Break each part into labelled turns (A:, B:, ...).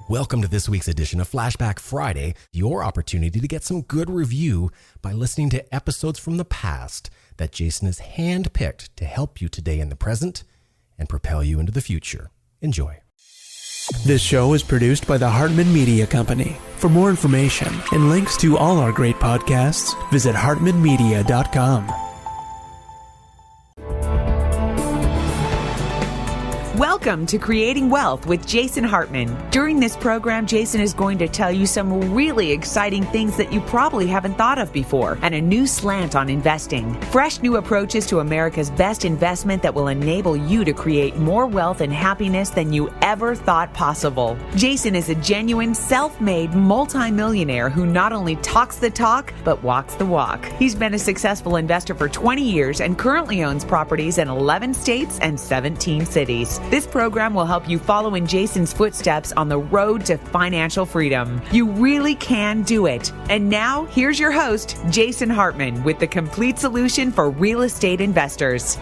A: Welcome to this week's edition of Flashback Friday, your opportunity to get some good review by listening to episodes from the past that Jason has handpicked to help you today in the present and propel you into the future. Enjoy.
B: This show is produced by the Hartman Media Company. For more information and links to all our great podcasts, visit hartmanmedia.com.
C: Welcome to Creating Wealth with Jason Hartman. During this program, Jason is going to tell you some really exciting things that you probably haven't thought of before and a new slant on investing. Fresh new approaches to America's best investment that will enable you to create more wealth and happiness than you ever thought possible. Jason is a genuine, self-made multimillionaire who not only talks the talk, but walks the walk. He's been a successful investor for 20 years and currently owns properties in 11 states and 17 cities. This program will help you follow in Jason's footsteps on the road to financial freedom. You really can do it. And now, here's your host, Jason Hartman, with the complete solution for real estate investors.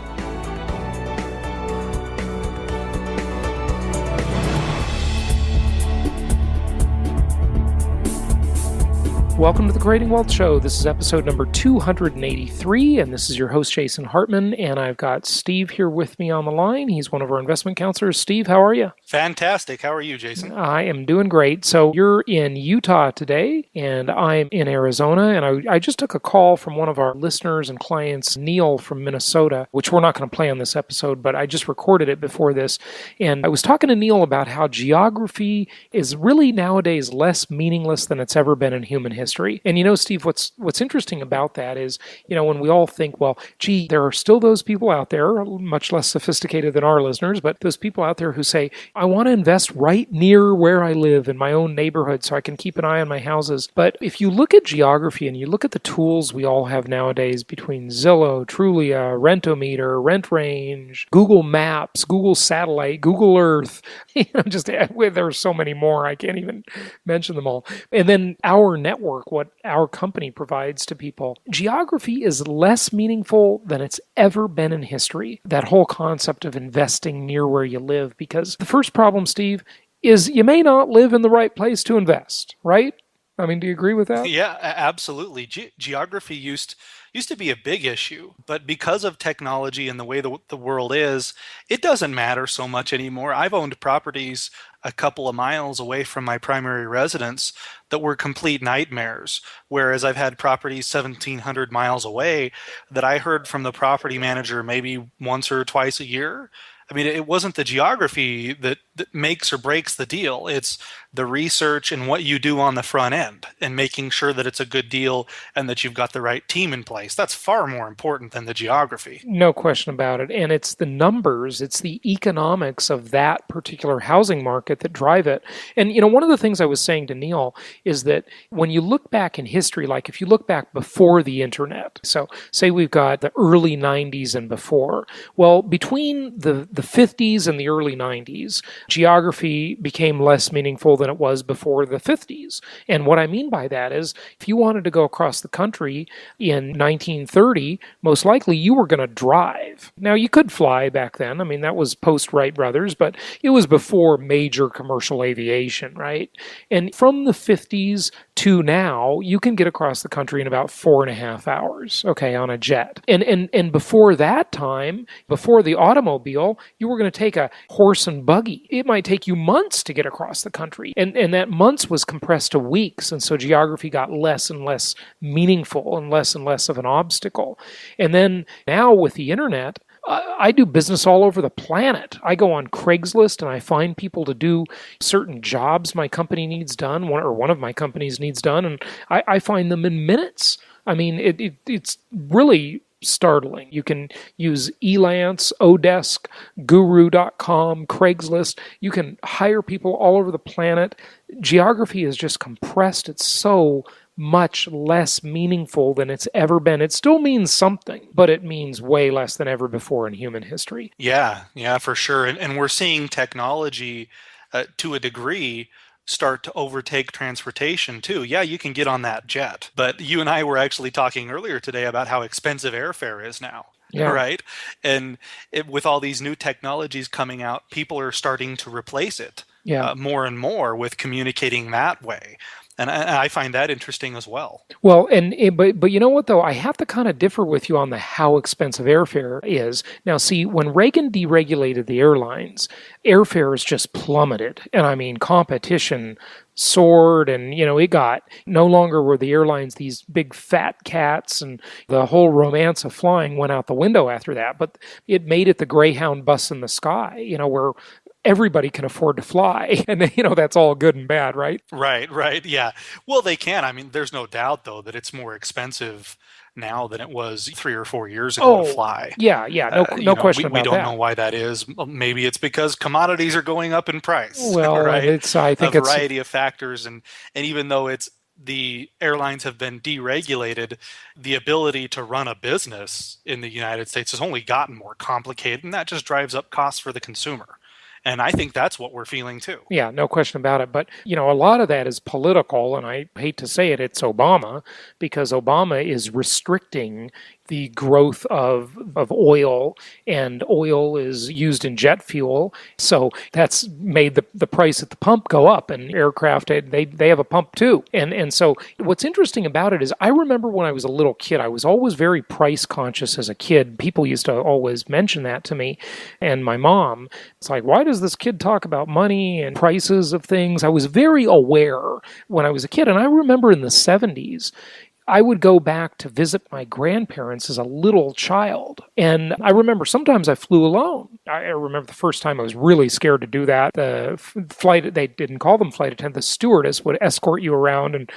D: Welcome to the Creating Wealth Show. This is episode number 283, and this is your host, Jason Hartman, and I've got Steve here with me on the line. He's one of our investment counselors. Steve, how are you?
E: Fantastic. How are you, Jason?
D: I am doing great. So you're in Utah today, and I'm in Arizona, and I just took a call from one of our listeners and clients, Neil from Minnesota, which we're not going to play on this episode, but I just recorded it before this, and I was talking to Neil about how geography is really nowadays less meaningless than it's ever been in human history. And you know, Steve, what's interesting about that is, you know, when we all think, well, gee, there are still those people out there, much less sophisticated than our listeners, but those people out there who say, I want to invest right near where I live in my own neighborhood so I can keep an eye on my houses. But if you look at geography and you look at the tools we all have nowadays between Zillow, Trulia, Rentometer, RentRange, Google Maps, Google Satellite, Google Earth, there are so many more, I can't even mention them all. And then our network, what our company provides to people. Geography is less meaningful than it's ever been in history, that whole concept of investing near where you live, because the first problem, Steve, is you may not live in the right place to invest, right? I mean, do you agree with that?
E: Yeah, absolutely. Geography used to be a big issue, but because of technology and the way the world is, it doesn't matter so much anymore. I've owned properties a couple of miles away from my primary residence that were complete nightmares, whereas I've had properties 1,700 miles away that I heard from the property manager maybe once or twice a year. I mean, it wasn't the geography that makes or breaks the deal. It's the research and what you do on the front end and making sure that it's a good deal and that you've got the right team in place. That's far more important than the geography.
D: No question about it. And it's the numbers, it's the economics of that particular housing market that drive it. And, you know, one of the things I was saying to Neil is that when you look back in history, like if you look back before the internet, so say we've got the early 90s and before, well, between the 50s and the early 90s, geography became less meaningful than it was before the 50s. And what I mean by that is if you wanted to go across the country in 1930, most likely you were going to drive. Now, you could fly back then. I mean, that was post Wright brothers, but it was before major commercial aviation, right? And from the 50s to now, you can get across the country in about 4.5 hours, okay, on a jet. And before that time, before the automobile, you were going to take a horse and buggy. It might take you months to get across the country. And that months was compressed to weeks. And so geography got less and less meaningful and less of an obstacle. And then now with the internet, I do business all over the planet. I go on Craigslist and I find people to do certain jobs my company needs done, one of my companies needs done, and I find them in minutes. I mean, it's really startling. You can use Elance, Odesk, Guru.com, Craigslist. You can hire people all over the planet. Geography is just compressed. It's so much less meaningful than it's ever been. It still means something, but it means way less than ever before in human history.
E: Yeah, for sure. And we're seeing technology to a degree start to overtake transportation too. Yeah, you can get on that jet, but you and I were actually talking earlier today about how expensive airfare is now. Yeah. Right. And with all these new technologies coming out, people are starting to replace it.
D: Yeah.
E: more and more with communicating that way. And I find that interesting as well.
D: Well, but you know what though? I have to kind of differ with you on the how expensive airfare is. Now, see, when Reagan deregulated the airlines, airfares just plummeted, and I mean competition soared, and it got no longer were the airlines these big fat cats, and the whole romance of flying went out the window after that. But it made it the Greyhound bus in the sky, where everybody can afford to fly. And, that's all good and bad, right?
E: Right. Yeah. Well, they can. I mean, there's no doubt, though, that it's more expensive now than it was 3 or 4 years ago to fly.
D: Yeah. No question about that.
E: We don't know why that is. Maybe it's because commodities are going up in price.
D: Well,
E: right?
D: I think
E: a variety of factors. And even though the airlines have been deregulated, the ability to run a business in the United States has only gotten more complicated, and that just drives up costs for the consumer. And I think that's what we're feeling too.
D: Yeah, no question about it. But, a lot of that is political, and I hate to say it, it's Obama, because Obama is restricting the growth of oil, and oil is used in jet fuel. So that's made the price at the pump go up, and aircraft, they have a pump too. And so what's interesting about it is I remember when I was a little kid, I was always very price conscious as a kid. People used to always mention that to me. And my mom, it's like, why does this kid talk about money and prices of things? I was very aware when I was a kid. And I remember in the 70s, I would go back to visit my grandparents as a little child. And I remember sometimes I flew alone. I remember the first time I was really scared to do that. The flight, they didn't call them flight attendant, the stewardess would escort you around and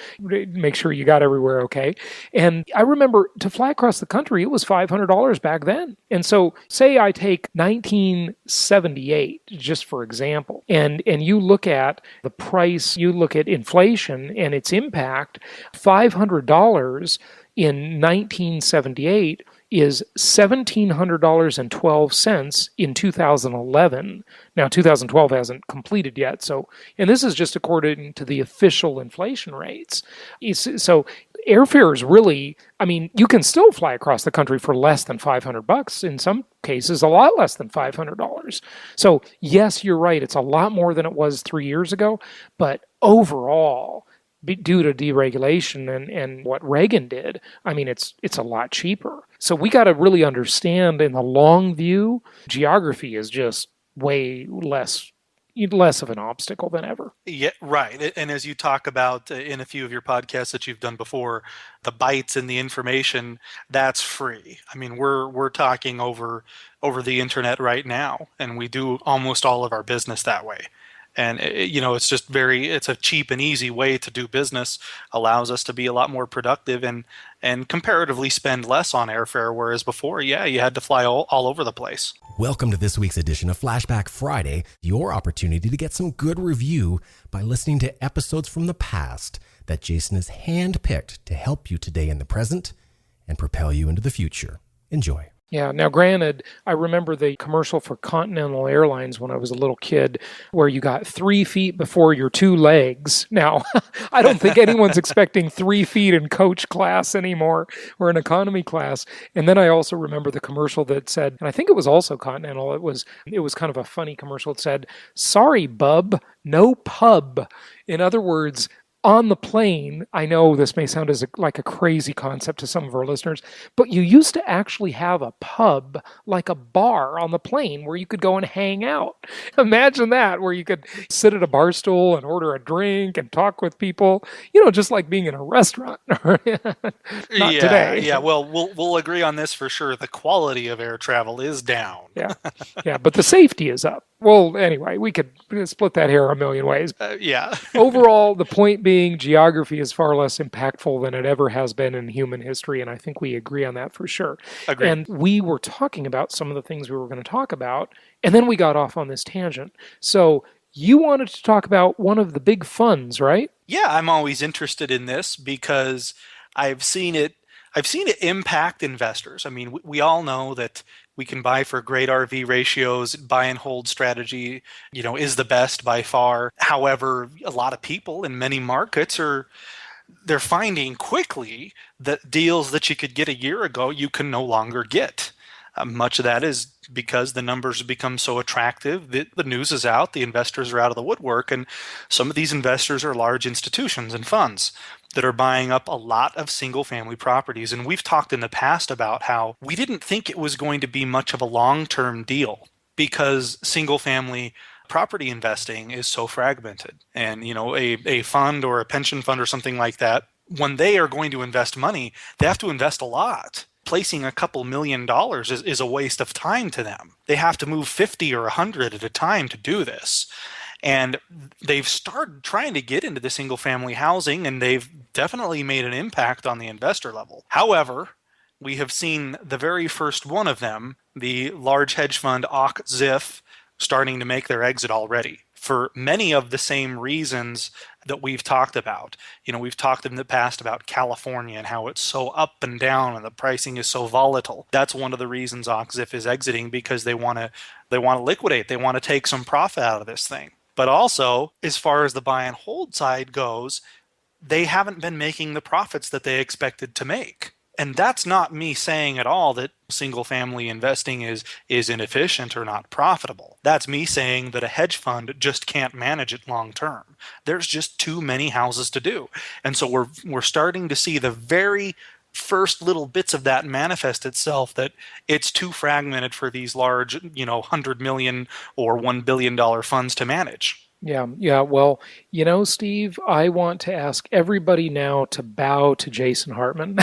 D: make sure you got everywhere okay. And I remember to fly across the country, it was $500 back then. And so say I take 1978, just for example, and you look at the price, you look at inflation and its impact, $500 in 1978 is $1,700.12 in 2011. Now, 2012 hasn't completed yet, and this is just according to the official inflation rates. So airfare is really, I mean, you can still fly across the country for less than $500, in some cases a lot less than $500. So yes, you're right, it's a lot more than it was 3 years ago, but overall, due to deregulation and what Reagan did, I mean, it's a lot cheaper. So we got to really understand in the long view, geography is just way less of an obstacle than ever.
E: Yeah, right. And as you talk about in a few of your podcasts that you've done before, the bytes and the information, that's free. I mean, we're talking over the internet right now, and we do almost all of our business that way. And, it's just it's a cheap and easy way to do business, allows us to be a lot more productive and comparatively spend less on airfare, whereas before, you had to fly all over the place.
A: Welcome to this week's edition of Flashback Friday, your opportunity to get some good review by listening to episodes from the past that Jason has handpicked to help you today in the present and propel you into the future. Enjoy.
D: Yeah. Now, granted, I remember the commercial for Continental Airlines when I was a little kid where you got 3 feet before your 2 legs. Now, I don't think anyone's expecting 3 feet in coach class anymore or in economy class. And then I also remember the commercial that said, and I think it was also Continental, it was kind of a funny commercial. It said, "Sorry, bub, no pub." In other words, on the plane, I know this may sound like a crazy concept to some of our listeners, but you used to actually have a pub, like a bar on the plane where you could go and hang out. Imagine that, where you could sit at a bar stool and order a drink and talk with people, just like being in a restaurant. Not today.
E: Yeah, well, we'll agree on this for sure. The quality of air travel is down.
D: Yeah, but the safety is up. Well, anyway, we could split that hair a million ways.
E: Yeah.
D: Overall, the point being, geography is far less impactful than it ever has been in human history, and I think we agree on that for sure.
E: Agreed.
D: And we were talking about some of the things we were going to talk about, and then we got off on this tangent. So you wanted to talk about one of the big funds, right?
E: Yeah, I'm always interested in this because I've seen it impact investors. I mean, we all know that we can buy for great RV ratios. Buy and hold strategy, is the best by far. However, a lot of people in many markets they're finding quickly that deals that you could get a year ago, you can no longer get. Much of that is because the numbers have become so attractive that the news is out, the investors are out of the woodwork, and some of these investors are large institutions and funds that are buying up a lot of single-family properties. And we've talked in the past about how we didn't think it was going to be much of a long-term deal because single-family property investing is so fragmented. And, a fund or a pension fund or something like that, when they are going to invest money, they have to invest a lot. Placing a couple $1,000,000 is a waste of time to them. They have to move 50 or 100 at a time to do this. And they've started trying to get into the single family housing, and they've definitely made an impact on the investor level. However, we have seen the very first one of them, the large hedge fund ZIF, starting to make their exit already for many of the same reasons that we've talked about. We've talked in the past about California and how it's so up and down and the pricing is so volatile. That's one of the reasons ZIF is exiting, because they want to liquidate. They want to take some profit out of this thing. But also, as far as the buy and hold side goes, they haven't been making the profits that they expected to make. And that's not me saying at all that single family investing is inefficient or not profitable. That's me saying that a hedge fund just can't manage it long term. There's just too many houses to do. And so we're starting to see the very first little bits of that manifest itself, that it's too fragmented for these large, $100 million or $1 billion funds to manage.
D: Yeah. Well, Steve, I want to ask everybody now to bow to Jason Hartman.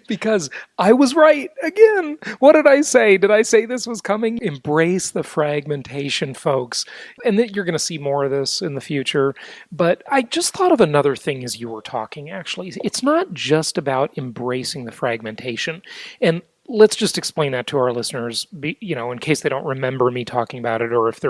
D: Because I was right again. What did I say? Did I say this was coming? Embrace the fragmentation, folks. And that you're going to see more of this in the future. But I just thought of another thing as you were talking, actually. It's not just about embracing the fragmentation. And let's just explain that to our listeners, in case they don't remember me talking about it, or if they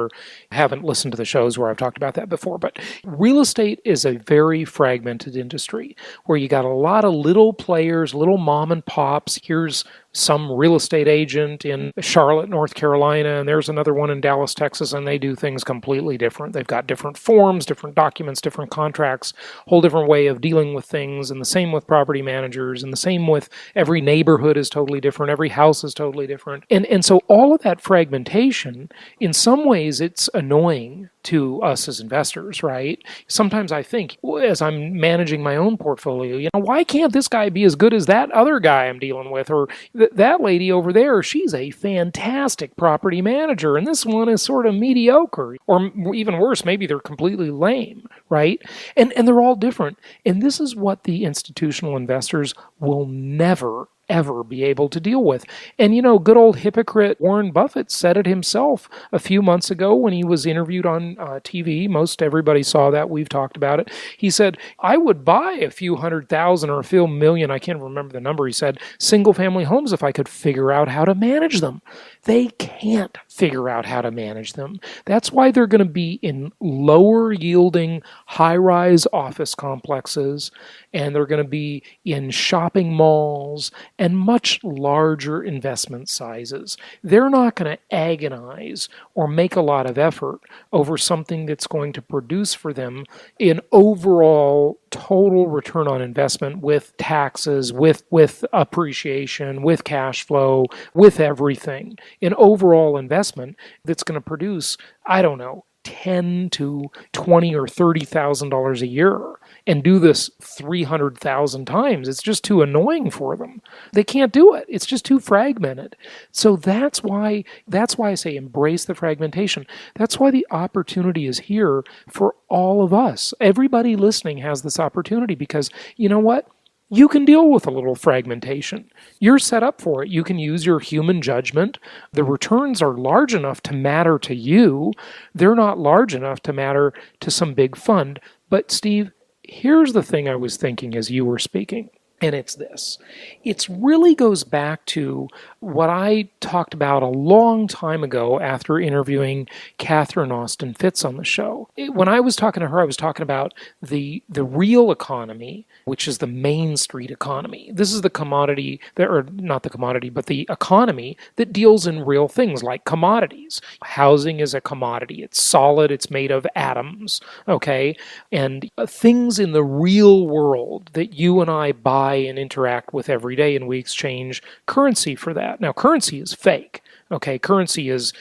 D: haven't listened to the shows where I've talked about that before. But real estate is a very fragmented industry where you got a lot of little players, little mom and pops. Here's some real estate agent in Charlotte, North Carolina, and there's another one in Dallas, Texas, and they do things completely different. They've got different forms, different documents, different contracts, whole different way of dealing with things, and the same with property managers, and the same with every neighborhood is totally different, every house is totally different. And so all of that fragmentation, in some ways it's annoying to us as investors, right? Sometimes I think, as I'm managing my own portfolio, why can't this guy be as good as that other guy I'm dealing with? Or that lady over there, she's a fantastic property manager, and this one is sort of mediocre. Or even worse, maybe they're completely lame, right? And they're all different. And this is what the institutional investors will never ever be able to deal with. And good old hypocrite Warren Buffett said it himself a few months ago when he was interviewed on TV. Most everybody saw that. We've talked about it. He said, I would buy a few 100,000 or a few million, I can't remember the number, he said, single family homes if I could figure out how to manage them. They can't figure out how to manage them. That's why they're going to be in lower yielding high-rise office complexes, and they're going to be in shopping malls and much larger investment sizes. They're not going to agonize or make a lot of effort over something that's going to produce for them an overall total return on investment with taxes, with appreciation, with cash flow, with everything. An overall investment that's going to produce, I don't know, $10,000 to $20,000 or $30,000 a year, and do this 300,000 times. It's just too annoying for them. They can't do it. It's just too fragmented. So that's why I say embrace the fragmentation. That's why the opportunity is here for all of us. Everybody listening has this opportunity, because you know what? You can deal with a little fragmentation. You're set up for it. You can use your human judgment. The returns are large enough to matter to you. They're not large enough to matter to some big fund. But Steve, here's the thing I was thinking as you were speaking, and it's this. It really goes back to what I talked about a long time ago after interviewing Catherine Austin Fitz on the show. When I was talking to her, I was talking about the real economy, which is the Main Street economy. This is the commodity, or not the commodity, but the economy that deals in real things like commodities. Housing is a commodity. It's solid. It's made of atoms, okay? And things in the real world that you and I buy buy and interact with every day, and we exchange currency for that. Now, currency is fake. Okay, currency is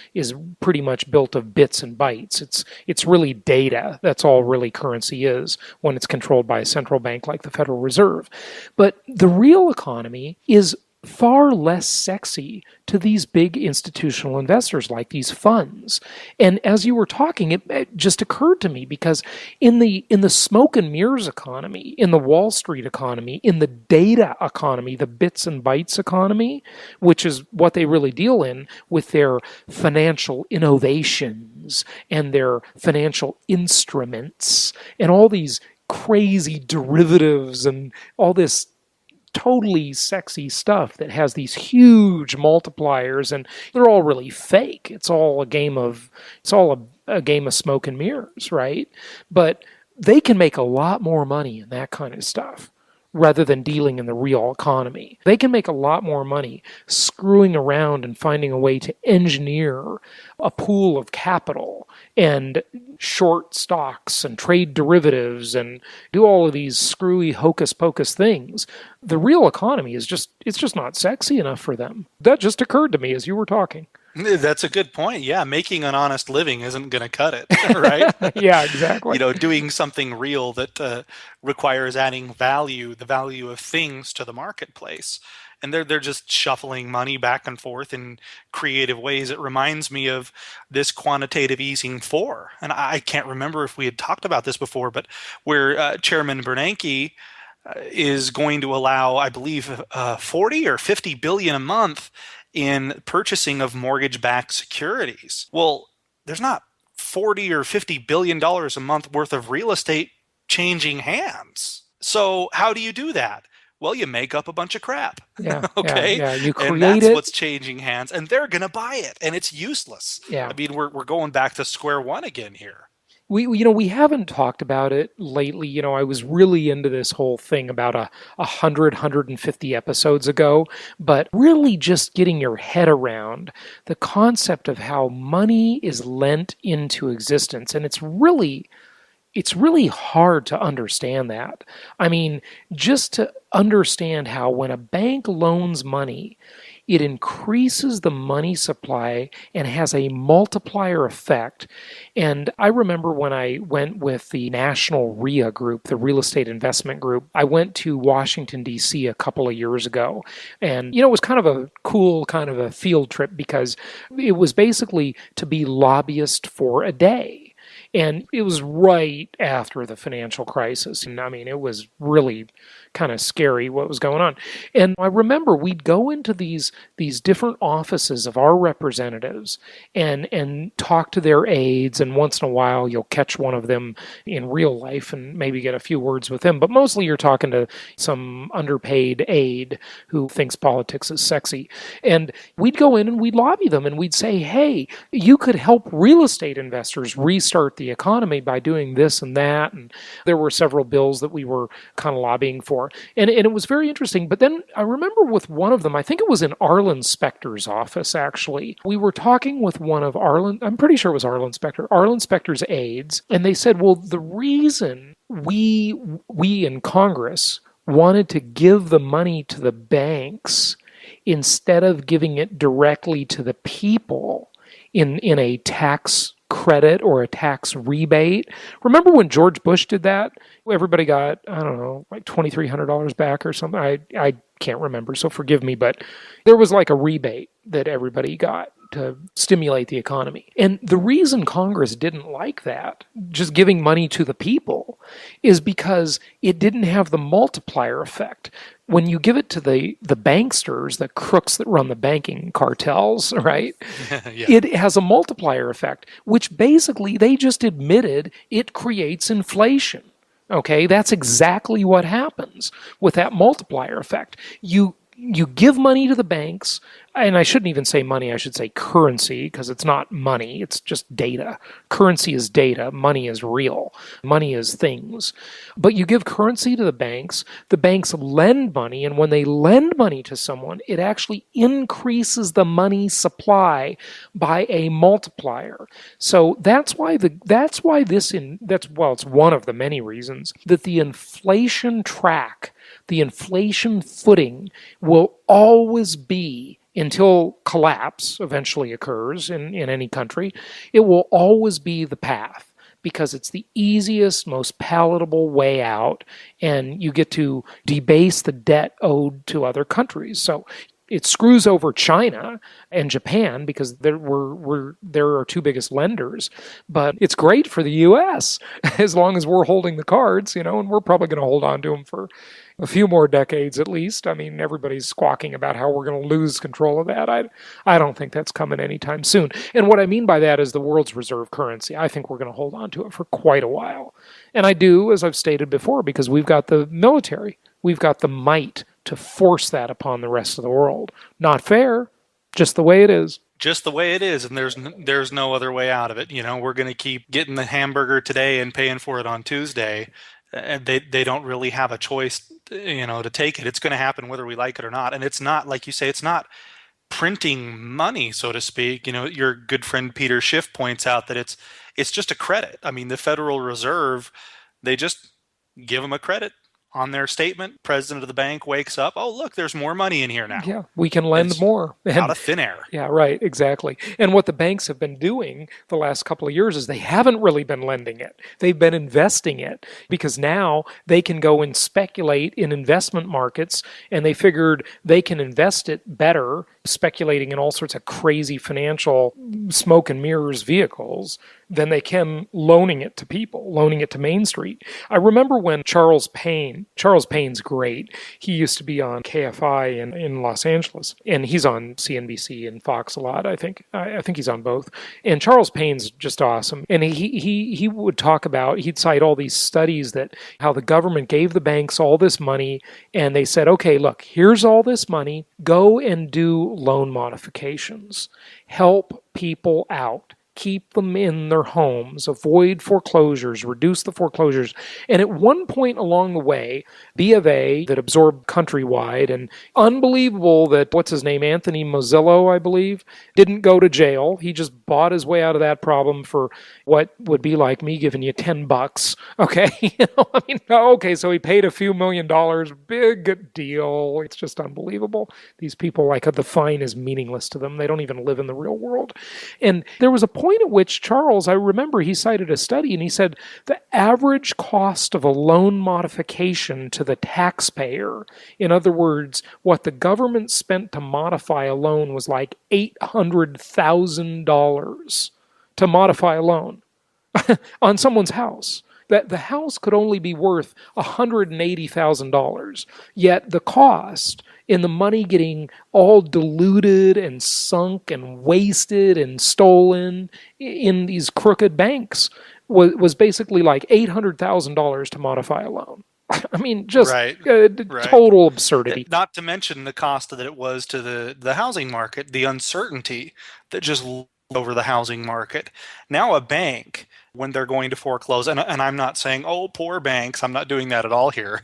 D: pretty much built of bits and bytes. It's really data. That's all really currency is when it's controlled by a central bank like the Federal Reserve. But the real economy is far less sexy to these big institutional investors like these funds. And as you were talking, it just occurred to me, because in the smoke and mirrors economy, in the Wall Street economy, in the data economy, the bits and bytes economy, which is what they really deal in with their financial innovations and their financial instruments and all these crazy derivatives and all this totally sexy stuff that has these huge multipliers, and they're all really fake. It's all a game of smoke and mirrors, right? But they can make a lot more money in that kind of stuff rather than dealing in the real economy. They can make a lot more money screwing around and finding a way to engineer a pool of capital and short stocks and trade derivatives and do all of these screwy hocus pocus things. The real economy it's just not sexy enough for them. That just occurred to me as you were talking.
E: That's a good point. Yeah, making an honest living isn't going to cut it, right?
D: Yeah, exactly.
E: Doing something real that requires adding value, the value of things to the marketplace. And they're just shuffling money back and forth in creative ways. It reminds me of this quantitative easing 4. And I can't remember if we had talked about this before, but where Chairman Bernanke is going to allow, I believe, 40 or 50 billion a month in purchasing of mortgage-backed securities. Well, there's not 40 or 50 billion dollars a month worth of real estate changing hands. So how do you do that? Well, you make up a bunch of crap.
D: Yeah.
E: Okay.
D: Yeah. You create
E: and that's
D: it.
E: what's changing hands, and they're going to buy it, and it's useless.
D: Yeah.
E: I mean, we're going back to square one again here.
D: We haven't talked about it lately. I was really into this whole thing about 150 episodes ago, but really just getting your head around the concept of how money is lent into existence. And it's really hard to understand that. I mean, just to understand how when a bank loans money, it increases the money supply and has a multiplier effect. And I remember when I went with the National RIA group, the Real Estate Investment Group, I went to Washington, D.C. a couple of years ago. And, it was kind of a cool kind of a field trip, because it was basically to be lobbyist for a day. And it was right after the financial crisis. And I mean, it was really kind of scary what was going on. And I remember we'd go into these different offices of our representatives and talk to their aides. And once in a while, you'll catch one of them in real life and maybe get a few words with him. But mostly you're talking to some underpaid aide who thinks politics is sexy. And we'd go in and we'd lobby them and we'd say, hey, you could help real estate investors restart the economy by doing this and that. And there were several bills that we were kind of lobbying for. And it was very interesting. But then I remember with one of them, I think it was in Arlen Specter's office, actually. We were talking with one of I'm pretty sure it was Arlen Specter's aides. And they said, well, the reason we in Congress wanted to give the money to the banks instead of giving it directly to the people in a tax credit or a tax rebate. Remember when George Bush did that? Everybody got, I don't know, like $2,300 back or something. I can't remember, so forgive me, but there was like a rebate that everybody got to stimulate the economy. And the reason Congress didn't like that, just giving money to the people, is because it didn't have the multiplier effect. When you give it to the banksters, the crooks that run the banking cartels, right? Yeah. It has a multiplier effect, which basically they just admitted it creates inflation. Okay, that's exactly what happens with that multiplier effect. You give money to the banks, and I shouldn't even say money, I should say currency, because it's not money, it's just data. Currency is data, money is real, money is things. But you give currency to the banks lend money, and when they lend money to someone, it actually increases the money supply by a multiplier. So it's one of the many reasons that the inflation track the inflation footing will always be, until collapse eventually occurs in any country, it will always be the path, because it's the easiest, most palatable way out, and you get to debase the debt owed to other countries. So it screws over China and Japan because they're our two biggest lenders, but it's great for the U.S. as long as we're holding the cards, and we're probably going to hold on to them for a few more decades at least. I mean, everybody's squawking about how we're going to lose control of that. I don't think that's coming anytime soon. And what I mean by that is the world's reserve currency. I think we're going to hold on to it for quite a while. And I do, as I've stated before, because we've got the military. We've got the might to force that upon the rest of the world. Not fair, just the way it is.
E: Just the way it is, and there's no other way out of it. We're going to keep getting the hamburger today and paying for it on Tuesday. And they don't really have a choice, to take it. It's going to happen whether we like it or not. And it's not, like you say, it's not printing money, so to speak. Your good friend Peter Schiff points out that it's just a credit. I mean, the Federal Reserve, they just give them a credit on their statement. President of the bank wakes up, oh, look, there's more money in here now.
D: Yeah, we can lend more.
E: Out of thin air.
D: Yeah, right, exactly. And what the banks have been doing the last couple of years is they haven't really been lending it. They've been investing it, because now they can go and speculate in investment markets, and they figured they can invest it better, speculating in all sorts of crazy financial smoke and mirrors vehicles, than they can loaning it to people, loaning it to Main Street. I remember when Charles Payne's great. He used to be on KFI in Los Angeles, and he's on CNBC and Fox a lot, I think. I think he's on both. And Charles Payne's just awesome. And he would talk about, he'd cite all these studies that how the government gave the banks all this money, and they said, okay, look, here's all this money, go and do loan modifications. Help people out. Keep them in their homes, avoid foreclosures, reduce the foreclosures. And at one point along the way, B of A, that absorbed Countrywide, and unbelievable that, what's his name, Anthony Mozillo, I believe, didn't go to jail. He just bought his way out of that problem for what would be like me giving you $10. Okay? Okay, so he paid a few $1 million. Big deal. It's just unbelievable. These people, like, the fine is meaningless to them. They don't even live in the real world. And there was a point at which Charles, I remember he cited a study, and he said the average cost of a loan modification to the taxpayer, in other words, what the government spent to modify a loan, was like $800,000 to modify a loan on someone's house. That the house could only be worth $180,000, yet the cost in the money getting all diluted and sunk and wasted and stolen in these crooked banks was basically like $800,000 to modify a loan. I mean, just total absurdity.
E: Not to mention the cost that it was to the housing market, the uncertainty that just over the housing market. Now a bank, when they're going to foreclose, and I'm not saying, oh, poor banks, I'm not doing that at all here,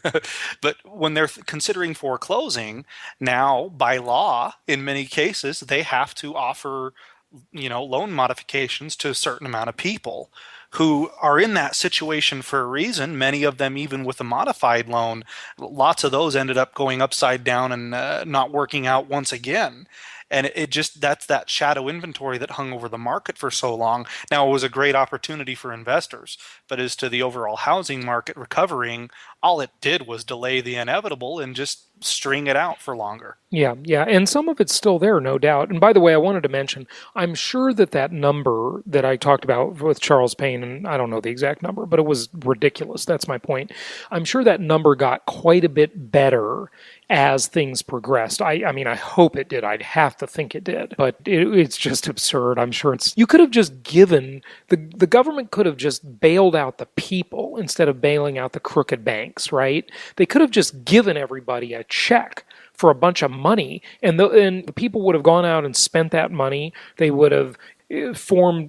E: but when they're considering foreclosing, now by law, in many cases, they have to offer, loan modifications to a certain amount of people who are in that situation for a reason. Many of them, even with a modified loan, lots of those ended up going upside down and not working out once again. And it just, that's that shadow inventory that hung over the market for so long. Now, it was a great opportunity for investors, but as to the overall housing market recovering, all it did was delay the inevitable and just string it out for longer.
D: Yeah. And some of it's still there, no doubt. And by the way, I wanted to mention, I'm sure that number that I talked about with Charles Payne, and I don't know the exact number, but it was ridiculous. That's my point. I'm sure that number got quite a bit better as things progressed. I mean, I hope it did. I'd have to think it did. But it's just absurd. I'm sure you could have just given, the government could have just bailed out the people instead of bailing out the crooked banks, right? They could have just given everybody a check for a bunch of money, and the people would have gone out and spent that money. They would have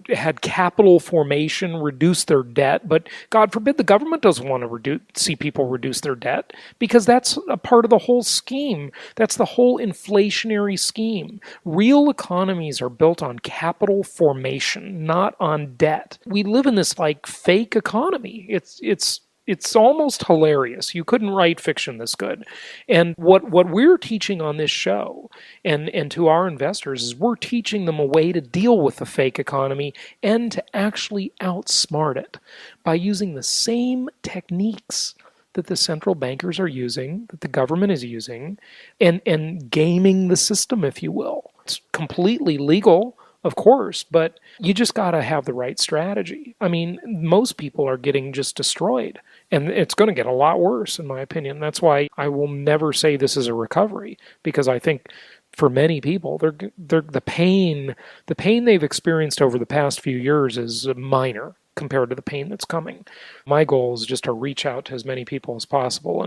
D: had capital formation, reduced their debt, but God forbid the government doesn't want to see people reduce their debt, because that's a part of the whole scheme. That's the whole inflationary scheme. Real economies are built on capital formation, not on debt. We live in this like fake economy. It's It's almost hilarious. You couldn't write fiction this good. And what we're teaching on this show and to our investors is we're teaching them a way to deal with the fake economy and to actually outsmart it by using the same techniques that the central bankers are using, that the government is using, and gaming the system, if you will. It's completely legal, of course, but you just got to have the right strategy. I mean, most people are getting just destroyed, and it's going to get a lot worse, in my opinion. That's why I will never say this is a recovery, because I think for many people, the pain they've experienced over the past few years is minor compared to the pain that's coming. My goal is just to reach out to as many people as possible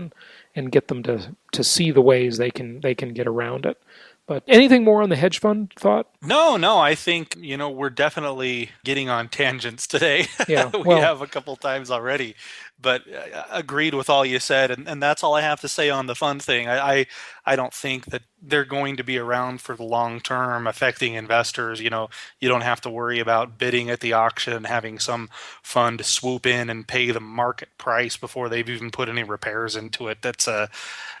D: and get them to see the ways they can get around it. But anything more on the hedge fund thought?
E: No, I think, we're definitely getting on tangents today.
D: Yeah,
E: We have a couple times already, but agreed with all you said. And that's all I have to say on the fund thing. I don't think that they're going to be around for the long term, affecting investors. You don't have to worry about bidding at the auction and having some fund swoop in and pay the market price before they've even put any repairs into it. That's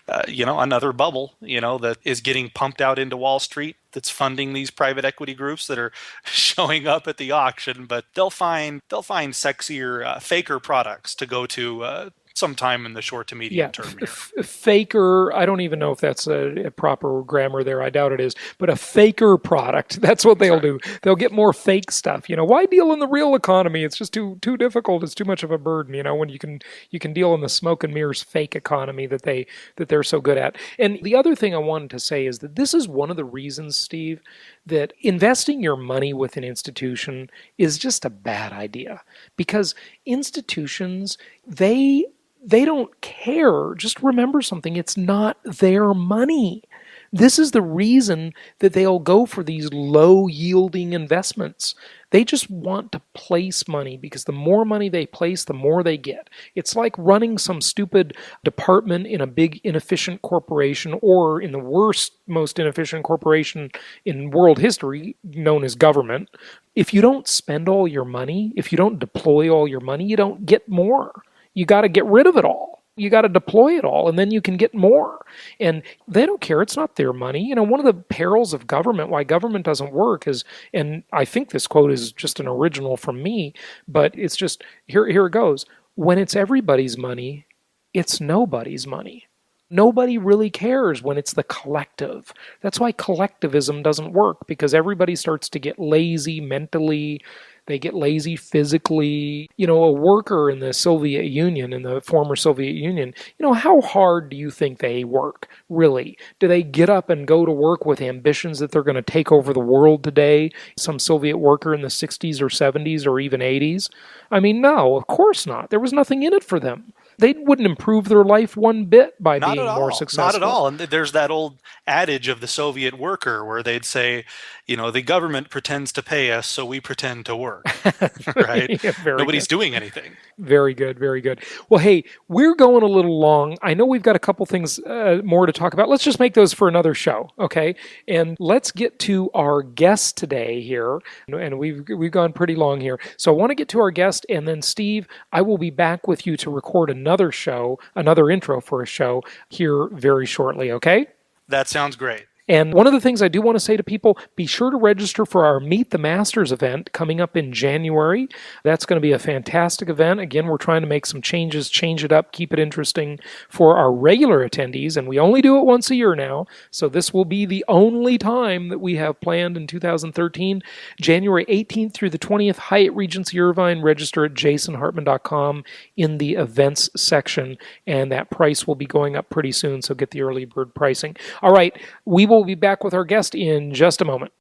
E: another bubble, that is getting pumped out into Wall Street, that's funding these private equity groups that are showing up at the auction. But they'll find sexier, faker products to go to sometime in the short to medium term here.
D: Faker, I don't even know if that's a proper grammar there. I doubt it is. But a faker product, that's what they'll do. They'll get more fake stuff. Why deal in the real economy? It's just too difficult. It's too much of a burden, when you can deal in the smoke and mirrors fake economy that they're so good at. And the other thing I wanted to say is that this is one of the reasons, Steve, that investing your money with an institution is just a bad idea. Because institutions, they don't care. Just remember something. It's not their money. This is the reason that they'll go for these low-yielding investments. They just want to place money because the more money they place, the more they get. It's like running some stupid department in a big, inefficient corporation, or in the worst, most inefficient corporation in world history, known as government. If you don't spend all your money, if you don't deploy all your money, you don't get more. You got to get rid of it all. You got to deploy it all, and then you can get more. And they don't care. It's not their money. One of the perils of government, why government doesn't work is, and I think this quote is just an original from me, but it's just, here it goes. When it's everybody's money, it's nobody's money. Nobody really cares when it's the collective. That's why collectivism doesn't work, because everybody starts to get lazy mentally. They get lazy physically. A worker in the Soviet Union, in the former Soviet Union, how hard do you think they work, really? Do they get up and go to work with ambitions that they're going to take over the world today? Some Soviet worker in the 60s or 70s or even 80s? I mean, no, of course not. There was nothing in it for them. They wouldn't improve their life one bit by being more successful.
E: Not at all. And there's that old adage of the Soviet worker where they'd say, the government pretends to pay us, so we pretend to work. Right?
D: Yeah,
E: Nobody's doing anything.
D: Very good, very good. Well, hey, we're going a little long. I know we've got a couple things more to talk about. Let's just make those for another show, okay? And let's get to our guest today here. And we've gone pretty long here. So I want to get to our guest, and then Steve, I will be back with you to record another show, another intro for a show here very shortly, okay?
E: That sounds great.
D: And one of the things I do want to say to people, be sure to register for our Meet the Masters event coming up in January. That's going to be a fantastic event. Again, we're trying to make some changes, change it up, keep it interesting for our regular attendees. And we only do it once a year now. So this will be the only time that we have planned in 2013. January 18th through the 20th, Hyatt Regency Irvine. Register at jasonhartman.com in the events section. And that price will be going up pretty soon. So get the early bird pricing. All right. We will be back with our guest in just a moment.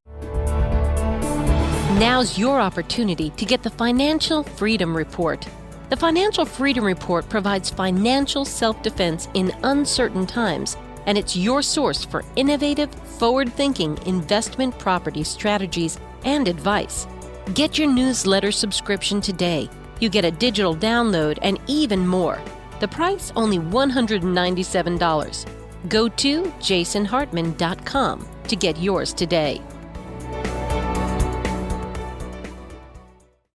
F: Now's your opportunity to get the Financial Freedom Report. The Financial Freedom Report provides financial self-defense in uncertain times, and it's your source for innovative, forward-thinking investment property strategies and advice. Get your newsletter subscription today. You get a digital download and even more. The price only $197. Go to jasonhartman.com to get yours today.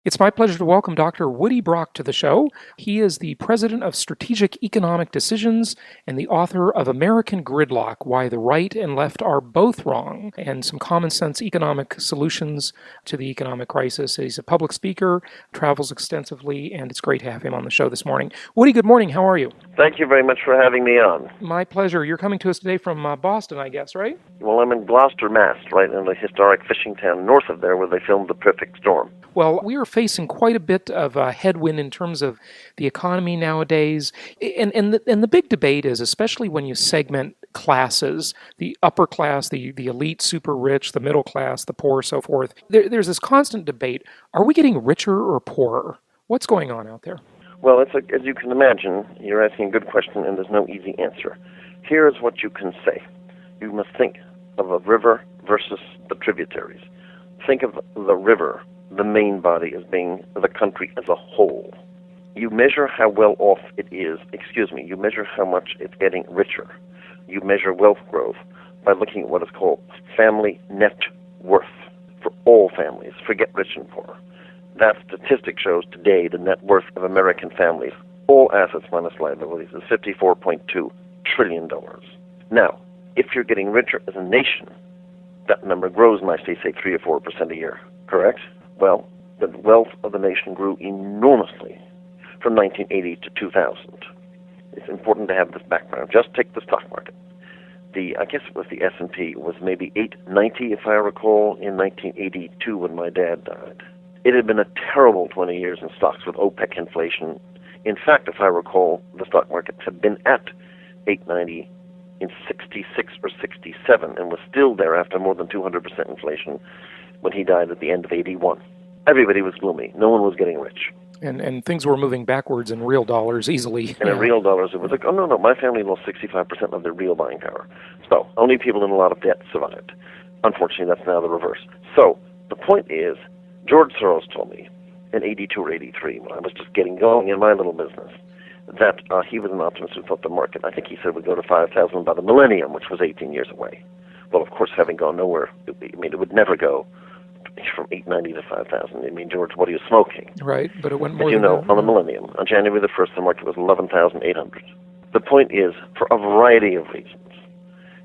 D: It's my pleasure to welcome Dr. Woody Brock to the show. He is the president of Strategic Economic Decisions and the author of American Gridlock, Why the Right and Left Are Both Wrong, and some common sense economic solutions to the economic crisis. He's a public speaker, travels extensively, and it's great to have him on the show this morning. Woody, good morning. How are you?
G: Thank you very much for having me on.
D: My pleasure. You're coming to us today from Boston, I guess, right?
G: Well, I'm in Gloucester, Mass., right in the historic fishing town north of there where they filmed The Perfect Storm.
D: Well, we are facing quite a bit of a headwind in terms of the economy nowadays. And the big debate is, especially when you segment classes, the upper class, the elite, super rich, the middle class, the poor, so forth. There's this constant debate. Are we getting richer or poorer? What's going on out there?
G: Well, as you can imagine, you're asking a good question, and there's no easy answer. Here is what you can say. You must think of a river versus the tributaries. Think of the river, the main body, as being the country as a whole. You measure how well off it is, you measure how much it's getting richer. You measure wealth growth by looking at what is called family net worth for all families, forget rich and poor. That statistic shows today the net worth of American families, all assets minus liabilities, is $54.2 trillion. Now, if you're getting richer as a nation, that number grows nicely, say 3 or 4% a year, correct? Well, the wealth of the nation grew enormously from 1980 to 2000. It's important to have this background. Just take the stock market. I guess it was the S&P, was maybe 890, if I recall, in 1982 when my dad died. It had been a terrible 20 years in stocks with OPEC inflation. In fact, if I recall, the stock markets had been at 890 in 66 or 67 and was still there after more than 200% inflation when he died at the end of 81. Everybody was gloomy. No one was getting rich.
D: And things were moving backwards in real dollars easily.
G: And in real dollars, it was like, oh, no, my family lost 65% of their real buying power. So only people in a lot of debt survived. Unfortunately, that's now the reverse. So the point is, George Soros told me in 82 or 83, when I was just getting going in my little business, that he was an optimist who thought the market, I think he said, would go to 5,000 by the millennium, which was 18 years away. Well, of course, having gone nowhere, it would never go from 890 to 5,000. I mean, George, what are you smoking?
D: Right, but it went more
G: As you
D: than
G: know,
D: that.
G: on the millennium, on January the 1st, the market was 11,800. The point is, for a variety of reasons,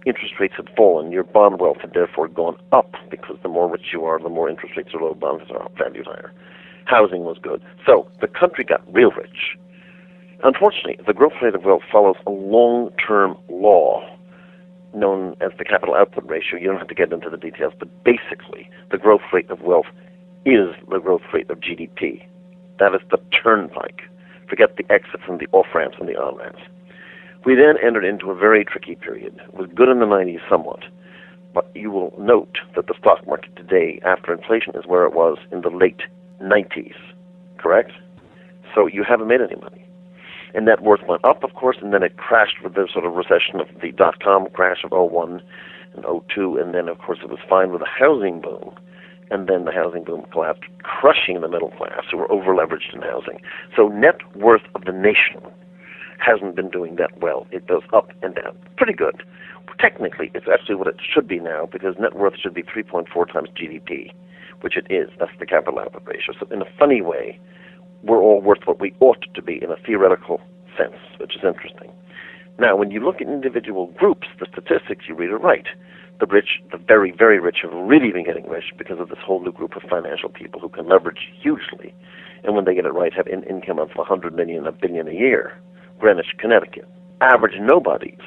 G: interest rates had fallen. Your bond wealth had therefore gone up because the more rich you are, the more interest rates are low, bonds are valued higher. Housing was good. So the country got real rich. Unfortunately, the growth rate of wealth follows a long-term law known as the capital output ratio. You don't have to get into the details, but basically the growth rate of wealth is the growth rate of GDP. That is the turnpike. Forget the exits and the off-ramps and the on-ramps. We then entered into a very tricky period. It was good in the 90s somewhat, but you will note that the stock market today, after inflation, is where it was in the late 90s, correct? So you haven't made any money. And net worth went up, of course, and then it crashed with the sort of recession of the dot-com crash of 01 and 02, and then, of course, it was fine with the housing boom. And then the housing boom collapsed, crushing the middle class who were over-leveraged in housing. So net worth of the nation hasn't been doing that well. It goes up and down. Pretty good. Technically, it's actually what it should be now, because net worth should be 3.4 times GDP, which it is. That's the capital output ratio. So in a funny way, we're all worth what we ought to be in a theoretical sense, which is interesting. Now, when you look at individual groups, the statistics you read are right. The rich, the very, very rich, have really been getting rich because of this whole new group of financial people who can leverage hugely, and when they get it right, have an income of $100 million, $1 billion a year. Greenwich, Connecticut. Average nobodies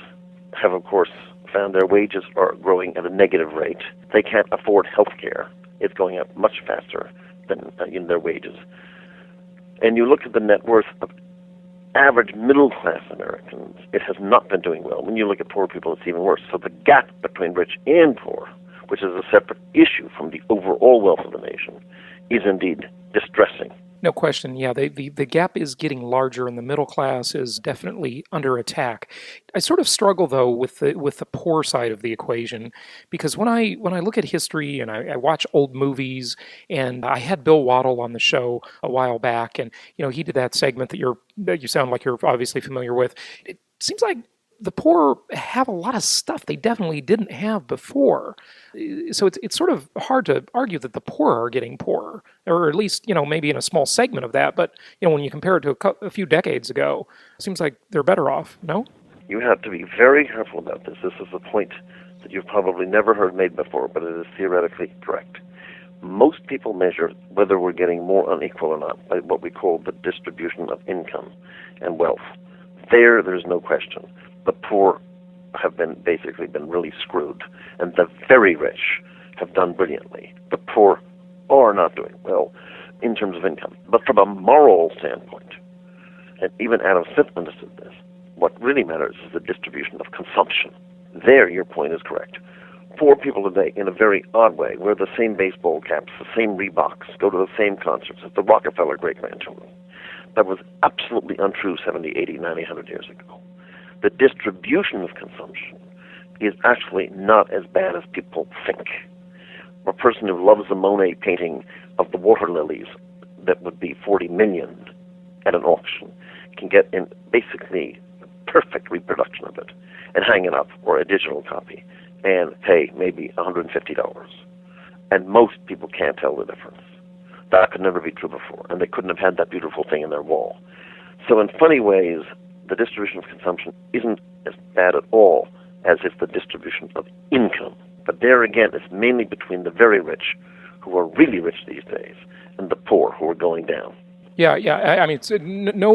G: have, of course, found their wages are growing at a negative rate. They can't afford health care. It's going up much faster than in their wages. And you look at the net worth of average middle-class Americans, it has not been doing well. When you look at poor people, it's even worse. So the gap between rich and poor, which is a separate issue from the overall wealth of the nation, is indeed distressing.
D: No question. Yeah, the gap is getting larger, and the middle class is definitely under attack. I sort of struggle though with the poor side of the equation, because when I look at history and I watch old movies, and I had Bill Waddle on the show a while back, and he did that segment that you sound like you're obviously familiar with. It seems like the poor have a lot of stuff they definitely didn't have before. So it's sort of hard to argue that the poor are getting poorer, or at least, maybe in a small segment of that. But, when you compare it to a few decades ago, it seems like they're better off, no?
G: You have to be very careful about this. This is a point that you've probably never heard made before, but it is theoretically correct. Most people measure whether we're getting more unequal or not by what we call the distribution of income and wealth. There's no question. The poor have basically been really screwed, and the very rich have done brilliantly. The poor are not doing well in terms of income. But from a moral standpoint, and even Adam Smith understood this, what really matters is the distribution of consumption. There, your point is correct. Poor people today, in a very odd way, wear the same baseball caps, the same Reeboks, go to the same concerts as the Rockefeller great-grandchildren. That was absolutely untrue 70, 80, 90, 100 years ago. The distribution of consumption is actually not as bad as people think. A person who loves a Monet painting of the water lilies that would be 40 million at an auction can get in basically a perfect reproduction of it and hang it up, or a digital copy, and pay maybe $150. And most people can't tell the difference. That could never be true before, and they couldn't have had that beautiful thing in their wall. So in funny ways, the distribution of consumption isn't as bad at all as if the distribution of income. But there again, it's mainly between the very rich, who are really rich these days, and the poor, who are going down.
D: Yeah. I mean, no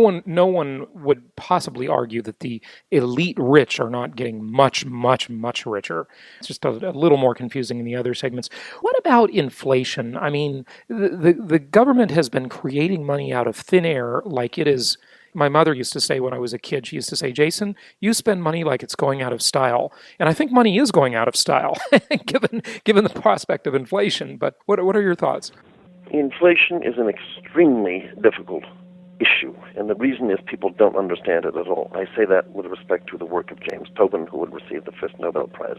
D: one would possibly argue that the elite rich are not getting much, much, much richer. It's just a little more confusing in the other segments. What about inflation? I mean, the government has been creating money out of thin air like it is. My mother used to say when I was a kid, she used to say, Jason, you spend money like it's going out of style. And I think money is going out of style, given the prospect of inflation. But what are your thoughts?
G: Inflation is an extremely difficult issue, and the reason is people don't understand it at all. I say that with respect to the work of James Tobin, who would receive the first Nobel Prize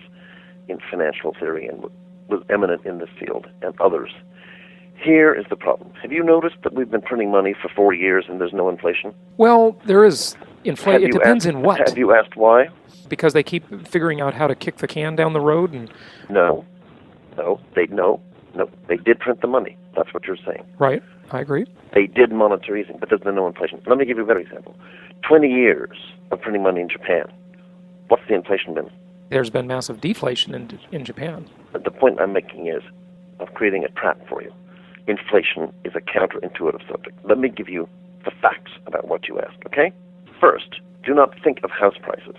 G: in financial theory and was eminent in this field, and others. Here is the problem. Have you noticed that we've been printing money for 4 years and there's no inflation?
D: Well, there is inflation. It depends in what.
G: Have you asked why?
D: Because they keep figuring out how to kick the can down the road?
G: No, they did print the money. That's what you're saying.
D: Right, I agree.
G: They did monetary easing, but there's been no inflation. Let me give you a better example. 20 years of printing money in Japan. What's the inflation been?
D: There's been massive deflation in Japan.
G: But the point I'm making is of creating a trap for you. Inflation is a counterintuitive subject. Let me give you the facts about what you asked, okay? First, do not think of house prices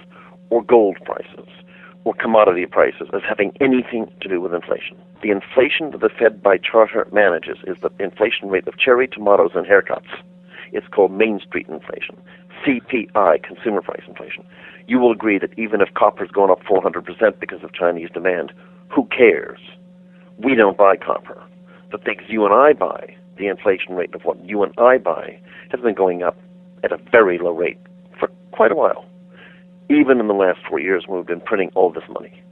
G: or gold prices or commodity prices as having anything to do with inflation. The inflation that the Fed by charter manages is the inflation rate of cherry tomatoes and haircuts. It's called Main Street inflation, CPI, consumer price inflation. You will agree that even if copper's gone up 400% because of Chinese demand, who cares? We don't buy copper. The things you and I buy, the inflation rate of what you and I buy, has been going up at a very low rate for quite a while. Even in the last 4 years when we've been printing all this money.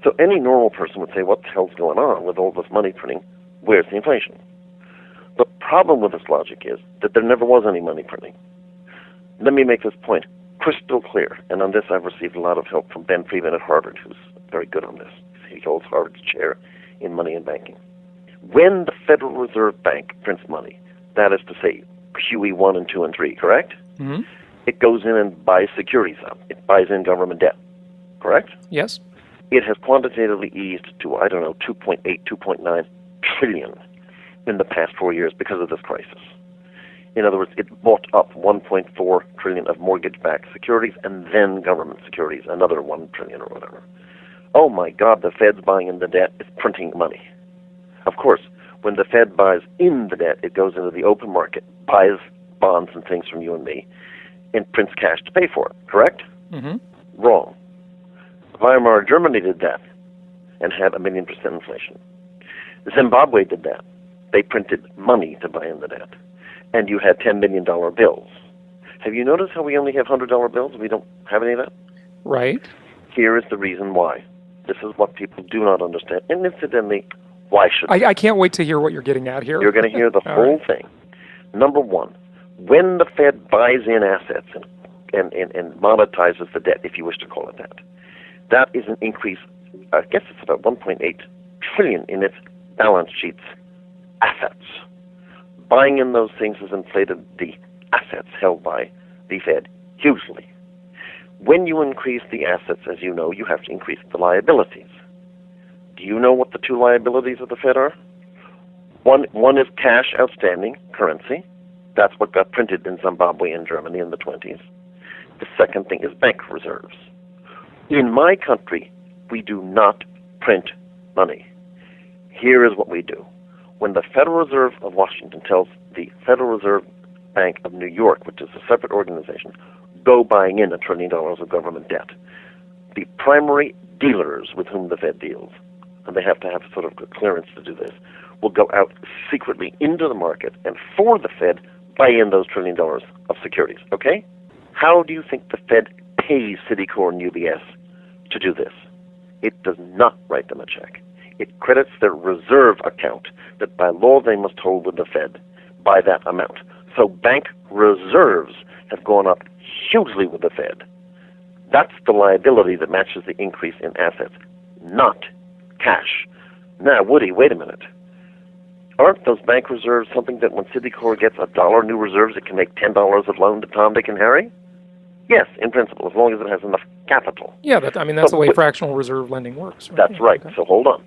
G: So any normal person would say, what the hell's going on with all this money printing? Where's the inflation? The problem with this logic is that there never was any money printing. Let me make this point crystal clear, and on this I've received a lot of help from Ben Friedman at Harvard, who's very good on this. He holds Harvard's chair in money and banking. When the Federal Reserve Bank prints money, that is to say, QE 1 and 2 and 3, correct?
D: Mm-hmm.
G: It goes in and buys securities up. It buys in government debt, correct?
D: Yes.
G: It has quantitatively eased to, 2.8, 2.9 trillion in the past 4 years because of this crisis. In other words, it bought up 1.4 trillion of mortgage-backed securities and then government securities, another 1 trillion or whatever. Oh my God, the Fed's buying in the debt, it's printing money. Of course, when the Fed buys in the debt, it goes into the open market, buys bonds and things from you and me, and prints cash to pay for it, correct?
D: Mm-hmm.
G: Wrong. Weimar Germany did that and had 1,000,000% inflation. Zimbabwe did that. They printed money to buy in the debt. And you had $10 million bills. Have you noticed how we only have $100 bills? We don't have any of that?
D: Right.
G: Here is the reason why. This is what people do not understand. And incidentally, why should
D: I can't wait to hear what you're getting at here.
G: You're going to hear the whole thing. Number one, when the Fed buys in assets monetizes the debt, if you wish to call it that. That is an increase, I guess it's about 1.8 trillion in its balance sheet's assets. Buying in those things has inflated the assets held by the Fed hugely. When you increase the assets, as you know, you have to increase the liabilities. Do you know what the two liabilities of the Fed are? One is cash outstanding, currency. That's what got printed in Zimbabwe and Germany in the 20s. The second thing is bank reserves. In my country, we do not print money. Here is what we do. When the Federal Reserve of Washington tells the Federal Reserve Bank of New York, which is a separate organization, go buying in $1 trillion of government debt, the primary dealers with whom the Fed deals, and they have to have sort of clearance to do this, will go out secretly into the market and for the Fed buy in those $1 trillion of securities, okay? How do you think the Fed pays Citicorp and UBS to do this? It does not write them a check. It credits their reserve account that by law they must hold with the Fed by that amount. So bank reserves have gone up hugely with the Fed. That's the liability that matches the increase in assets, not cash. Now, Woody, wait a minute. Aren't those bank reserves something that when Citicorp gets $1 new reserves, it can make $10 of loan to Tom, Dick, and Harry? Yes, in principle, as long as it has enough capital.
D: Yeah, that's the way fractional reserve lending works. Right?
G: That's
D: yeah,
G: right.
D: okay.
G: So hold on.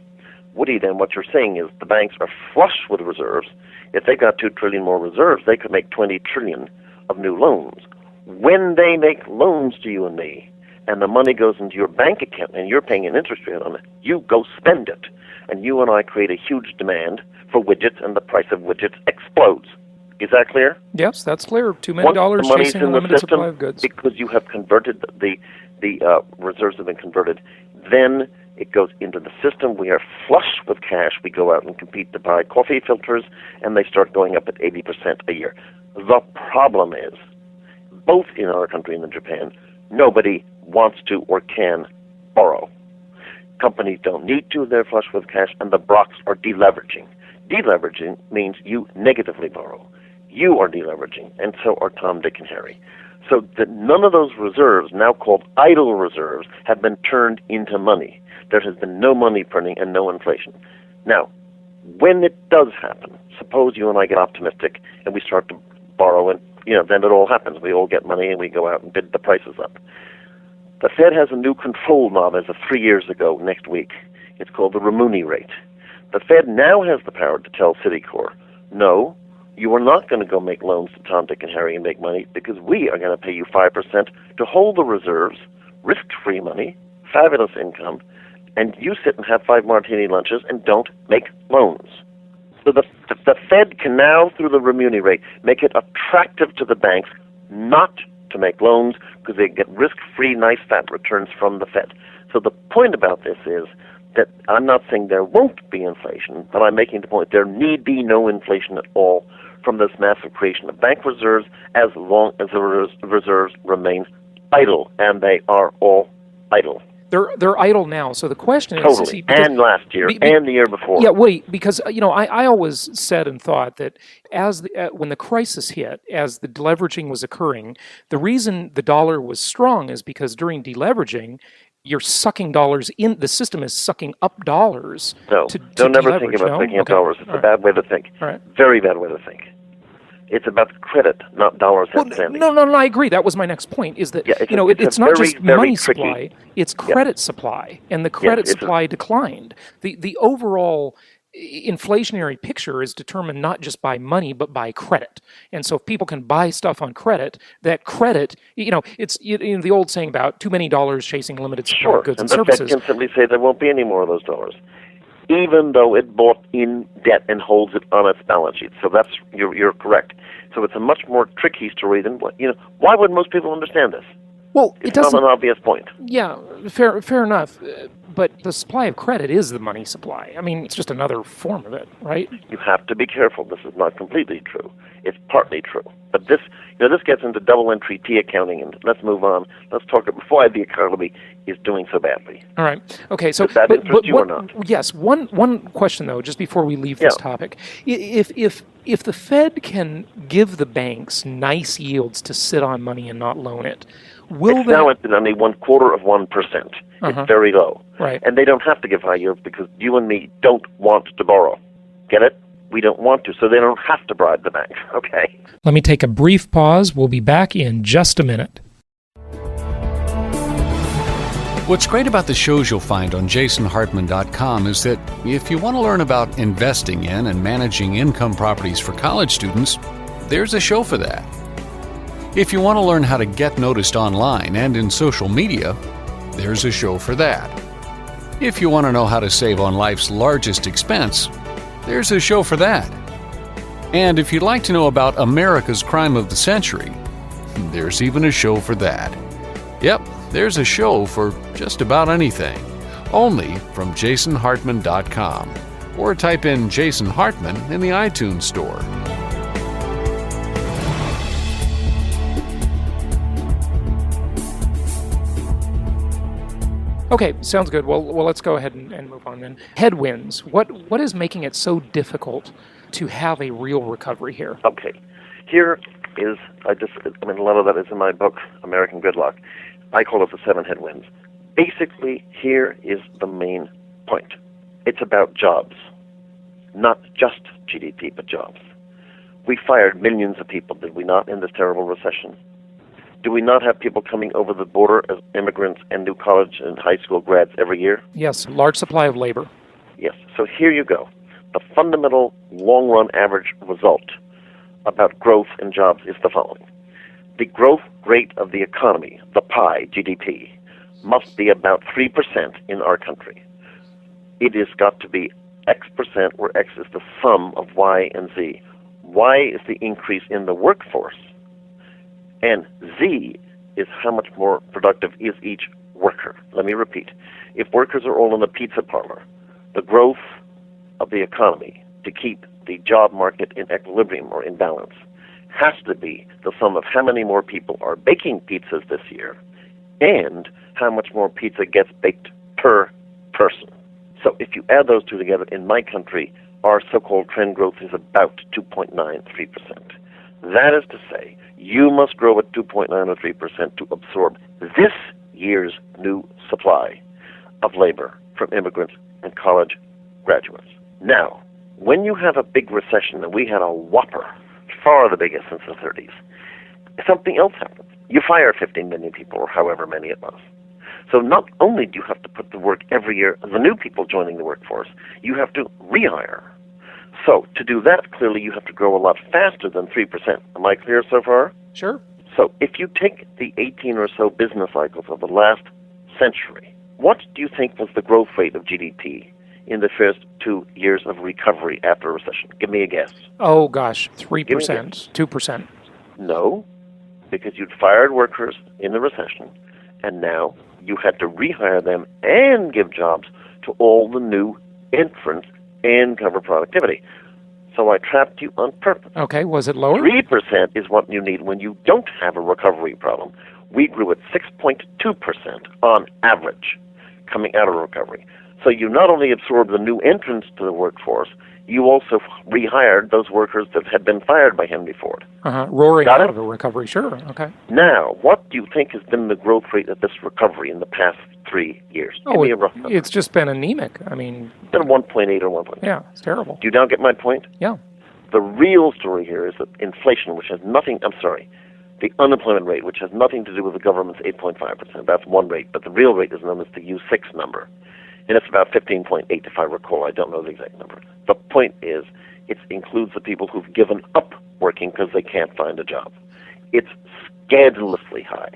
G: Woody, then what you're saying is the banks are flush with reserves. If they got $2 trillion more reserves, they could make $20 trillion of new loans. When they make loans to you and me, and the money goes into your bank account and you're paying an interest rate on it, you go spend it. And you and I create a huge demand for widgets, and the price of widgets explodes. Is that clear?
D: Yes, that's clear. Too many dollars chasing a limited supply of goods.
G: Because you have converted, the reserves have been converted. Then it goes into the system. We are flush with cash. We go out and compete to buy coffee filters, and they start going up at 80% a year. The problem is, both in our country and in Japan, nobody wants to or can borrow. Companies don't need to, they're flush with cash, and the Brocs are deleveraging. Deleveraging means you negatively borrow. You are deleveraging, and so are Tom, Dick, and Harry. So that none of those reserves, now called idle reserves, have been turned into money. There has been no money printing and no inflation. Now, when it does happen, suppose you and I get optimistic and we start to borrow, and then it all happens. We all get money and we go out and bid the prices up. The Fed has a new control knob as of 3 years ago next week. It's called the Remuni rate. The Fed now has the power to tell Citicorp, no, you are not going to go make loans to Tom, Dick, and Harry and make money because we are going to pay you 5% to hold the reserves, risk-free money, fabulous income, and you sit and have 5 martini lunches and don't make loans. So the Fed can now, through the Remuni rate, make it attractive to the banks not to make loans because they get risk-free, nice fat returns from the Fed. So the point about this is that I'm not saying there won't be inflation, but I'm making the point there need be no inflation at all from this massive creation of bank reserves as long as the reserves remain idle, and they are all idle.
D: They're idle now. So the question is...
G: Totally. And last year and the year before.
D: Yeah, wait, because, I always said and thought that when the crisis hit, as the deleveraging was occurring, the reason the dollar was strong is because during deleveraging, you're sucking dollars in. The system is sucking up dollars.
G: No, don't ever think about sucking up dollars. It's a bad way to think.
D: All right.
G: Very bad way to think. It's about credit, not dollars outstanding.
D: No, I agree. That was my next point, is that, it's not just money supply, it's credit supply, and the credit supply declined. The overall inflationary picture is determined not just by money, but by credit. And so if people can buy stuff on credit, that credit, it's the old saying about too many dollars chasing limited supply of goods and services.
G: And the Fed can simply say there won't be any more of those dollars, even though it bought in debt and holds it on its balance sheet. So that's you're correct. So it's a much more tricky story than why would most people understand this?
D: Well,
G: it's not an obvious point.
D: Yeah, fair enough. But the supply of credit is the money supply. I mean, it's just another form of it, right?
G: You have to be careful. This is not completely true. It's partly true. But this gets into double entry T accounting, and let's move on. Let's talk about why the economy is doing so badly.
D: All right. Okay. So,
G: does that interest you or not?
D: Yes. One question though, just before we leave this topic, if the Fed can give the banks nice yields to sit on money and not loan it, now it's only 0.25%. It's very low. Right.
G: And they don't have to give high yields because you and me don't want to borrow. Get it? We don't want to, so they don't have to bribe the bank. Okay?
D: Let me take a brief pause. We'll be back in just a minute.
H: What's great about the shows you'll find on jasonhartman.com is that if you want to learn about investing in and managing income properties for college students, there's a show for that. If you want to learn how to get noticed online and in social media, there's a show for that. If you want to know how to save on life's largest expense, there's a show for that. And if you'd like to know about America's crime of the century, there's even a show for that. Yep, there's a show for just about anything. Only from jasonhartman.com. Or type in Jason Hartman in the iTunes store.
D: Okay, sounds good. Well, let's go ahead and move on then. Headwinds. What is making it so difficult to have a real recovery here?
G: Okay. Here is, a lot of that is in my book, American Gridlock. I call it the 7 headwinds. Basically, here is the main point. It's about jobs. Not just GDP, but jobs. We fired millions of people, did we not, in this terrible recession? Do we not have people coming over the border as immigrants and new college and high school grads every year?
D: Yes, large supply of labor.
G: Yes. So here you go. The fundamental long-run average result about growth and jobs is the following. The growth rate of the economy, the pie, GDP, must be about 3% in our country. It has got to be X percent, where X is the sum of Y and Z. Y is the increase in the workforce, and Z is how much more productive is each worker. Let me repeat. If workers are all in a pizza parlor, the growth of the economy to keep the job market in equilibrium or in balance has to be the sum of how many more people are baking pizzas this year and how much more pizza gets baked per person. So if you add those two together, in my country, our so-called trend growth is about 2.93%. That is to say, you must grow at 2.93% to absorb this year's new supply of labor from immigrants and college graduates. Now, when you have a big recession, and we had a whopper, far the biggest since the 30s, something else happens. You fire 15 million people, or however many it was. So not only do you have to put to work every year the new people joining the workforce, you have to rehire. So to do that, clearly you have to grow a lot faster than 3%. Am I clear so far?
D: Sure.
G: So if you take the 18 or so business cycles of the last century, what do you think was the growth rate of GDP in the first 2 years of recovery after a recession? Give me a guess.
D: Oh, gosh, 3%, 2%.
G: No, because you'd fired workers in the recession, and now you had to rehire them and give jobs to all the new entrants and cover productivity. So I trapped you on purpose.
D: Okay, was it lower?
G: 3% is what you need when you don't have a recovery problem. We grew at 6.2% on average coming out of recovery. So you not only absorbed the new entrants to the workforce, you also rehired those workers that had been fired by Henry Ford.
D: Roaring out of a recovery, sure. Okay.
G: Now, what do you think has been the growth rate of this recovery in the past 3 years? Give me a rough number.
D: It's just been anemic. I mean...
G: It's been 1.8 or 1.9.
D: Yeah, it's terrible.
G: Do you now get my point?
D: Yeah.
G: The real story here is that inflation, which has nothing... the unemployment rate, which has nothing to do with the government's 8.5%. That's one rate, but the real rate is known as the U6 number. And it's about 15.8 if I recall. I don't know the exact number. The point is, it includes the people who've given up working because they can't find a job. It's scandalously high.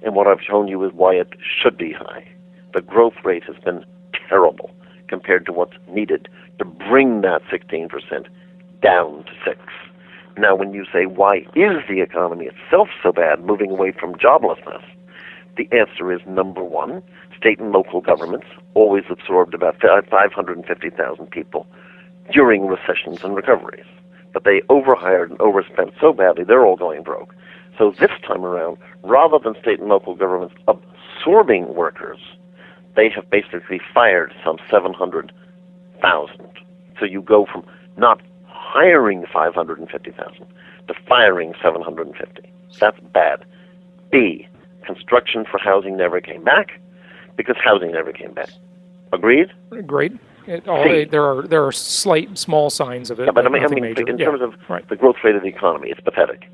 G: And what I've shown you is why it should be high. The growth rate has been terrible compared to what's needed to bring that 16% down to 6. Now, when you say, why is the economy itself so bad, moving away from joblessness? The answer is, number one, state and local governments always absorbed about 550,000 people during recessions and recoveries. But they overhired and overspent so badly, they're all going broke. So this time around, rather than state and local governments absorbing workers, they have basically fired some 700,000. So you go from not hiring 550,000 to firing 750. That's bad. B, construction for housing never came back because housing never came back. Agreed?
D: Great. There are slight, small signs of it.
G: Yeah, but I mean
D: major.
G: in terms of the growth rate of the economy, it's pathetic.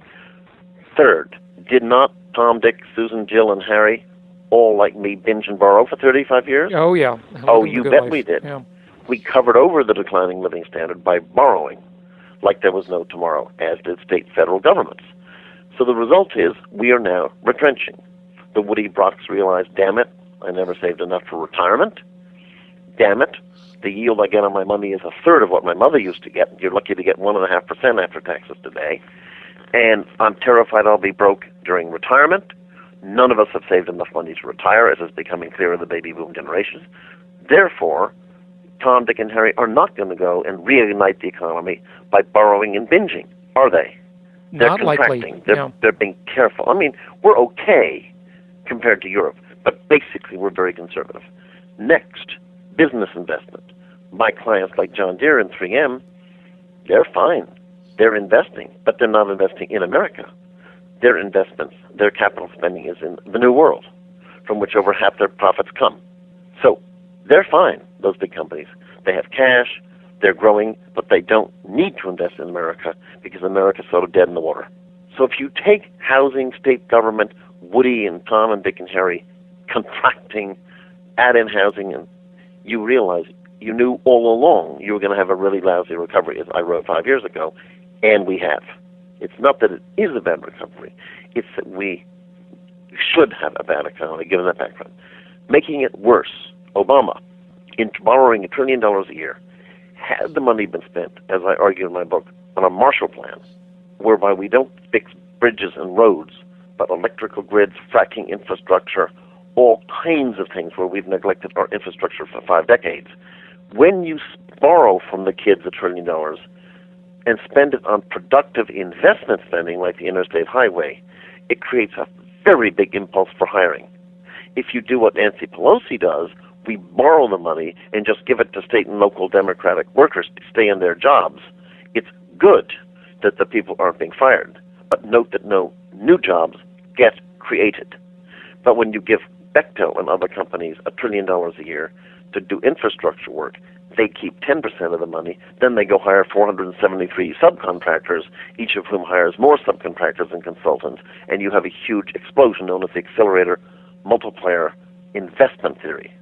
G: Third, did not Tom, Dick, Susan, Jill, and Harry all, like me, binge and borrow for 35 years?
D: Oh, yeah.
G: Oh, you bet
D: life.
G: we did.
D: Yeah.
G: We covered over the declining living standard by borrowing like there was no tomorrow, as did state and federal governments. So the result is we are now retrenching. The Woody Brocks realized, damn it, I never saved enough for retirement. Damn it, the yield I get on my money is a third of what my mother used to get. You're lucky to get 1.5% after taxes today. And I'm terrified I'll be broke during retirement. None of us have saved enough money to retire, as is becoming clear in the baby boom generations. Therefore, Tom, Dick, and Harry are not going to go and reignite the economy by borrowing and binging, are they? They're
D: Not
G: contracting.
D: likely.
G: They're being careful. I mean, we're okay compared to Europe, but basically we're very conservative. Next, business investment. My clients like John Deere and 3M, they're fine. They're investing, but they're not investing in America. Their investments, their capital spending is in the New World, from which over half their profits come. So they're fine, those big companies. They have cash, they're growing, but they don't need to invest in America because America's sort of dead in the water. So if you take housing, state government, Woody and Tom and Dick and Harry contracting, add in housing, and you realize you knew all along you were going to have a really lousy recovery, as I wrote 5 years ago, and we have. It's not that it is a bad recovery. It's that we should have a bad economy, given that background. Making it worse, Obama, in borrowing $1 trillion a year, had the money been spent, as I argue in my book, on a Marshall Plan, whereby we don't fix bridges and roads, but electrical grids, fracking infrastructure, all kinds of things where we've neglected our infrastructure for 5 decades. When you borrow from the kids $1 trillion and spend it on productive investment spending like the interstate highway, it creates a very big impulse for hiring. If you do what Nancy Pelosi does, we borrow the money and just give it to state and local Democratic workers to stay in their jobs. It's good that the people aren't being fired, but note that no new jobs get created. But when you give Bechtel and other companies $1 trillion a year to do infrastructure work, they keep 10% of the money, then they go hire 473 subcontractors, each of whom hires more subcontractors and consultants, and you have a huge explosion known as the accelerator multiplier investment theory.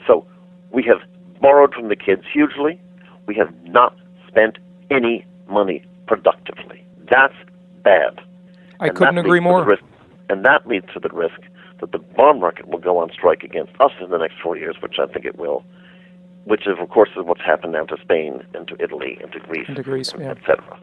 G: So we have borrowed from the kids hugely. We have not spent any money productively. That's bad.
D: I couldn't agree more.
G: And that leads to the risk that the bond market will go on strike against us in the next 4 years, which I think it will, which is, of course, is what's happened now to Spain and to Italy and to Greece,
D: yeah.
G: etc.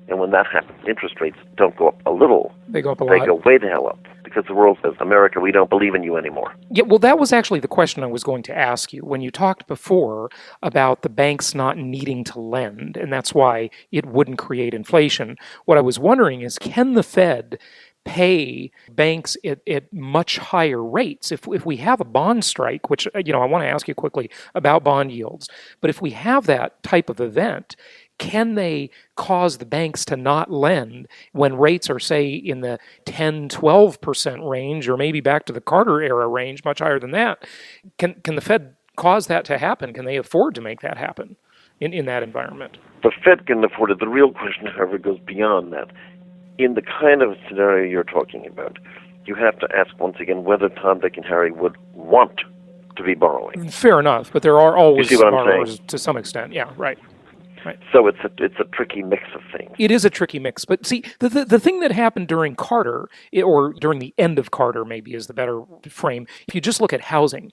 G: And when that happens, interest rates don't go up a little.
D: They go up a lot.
G: They go way the hell up because the world says, America, we don't believe in you anymore.
D: Yeah, well, that was actually the question I was going to ask you. When you talked before about the banks not needing to lend, and that's why it wouldn't create inflation, what I was wondering is, can the Fed pay banks at much higher rates? If we have a bond strike, which, I want to ask you quickly about bond yields, but if we have that type of event, can they cause the banks to not lend when rates are, say, in the 10, 12% range, or maybe back to the Carter era range, much higher than that? Can the Fed cause that to happen? Can they afford to make that happen in that environment?
G: The Fed can afford it. The real question, however, goes beyond that. In the kind of scenario you're talking about, you have to ask once again whether Tom, Dick, and Harry would want to be borrowing.
D: Fair enough, but there are always borrowers
G: saying?
D: To some extent. Yeah, right.
G: So it's a tricky mix of things.
D: It is a tricky mix. But see, the thing that happened during Carter, or during the end of Carter maybe is the better frame, if you just look at housing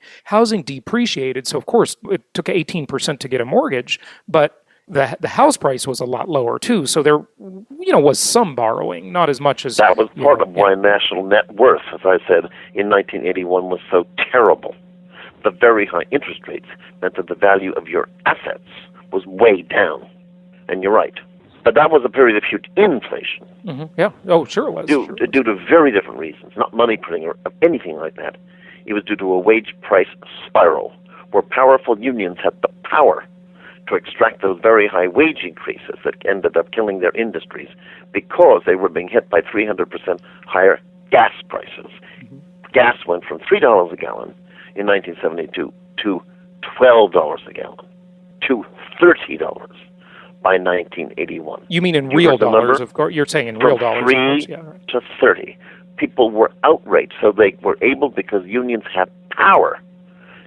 D: depreciated. So, of course, it took 18% to get a mortgage, but the house price was a lot lower too. So there, was some borrowing, not as much as
G: that was part of why national net worth, as I said, in 1981 was so terrible. The very high interest rates meant that the value of your assets was way down. And you're right. But that was a period of huge inflation.
D: Mm-hmm. Yeah. Oh, sure it was.
G: Due to very different reasons, not money printing or anything like that. It was due to a wage price spiral where powerful unions had the power to extract those very high wage increases that ended up killing their industries because they were being hit by 300% higher gas prices. Mm-hmm. Gas went from $3 a gallon in 1972 to $12 a gallon to $30 by 1981.
D: You mean in real dollars, of course. You're saying in real dollars.
G: From 3 to 30. People were outraged, so they were able, because unions had power,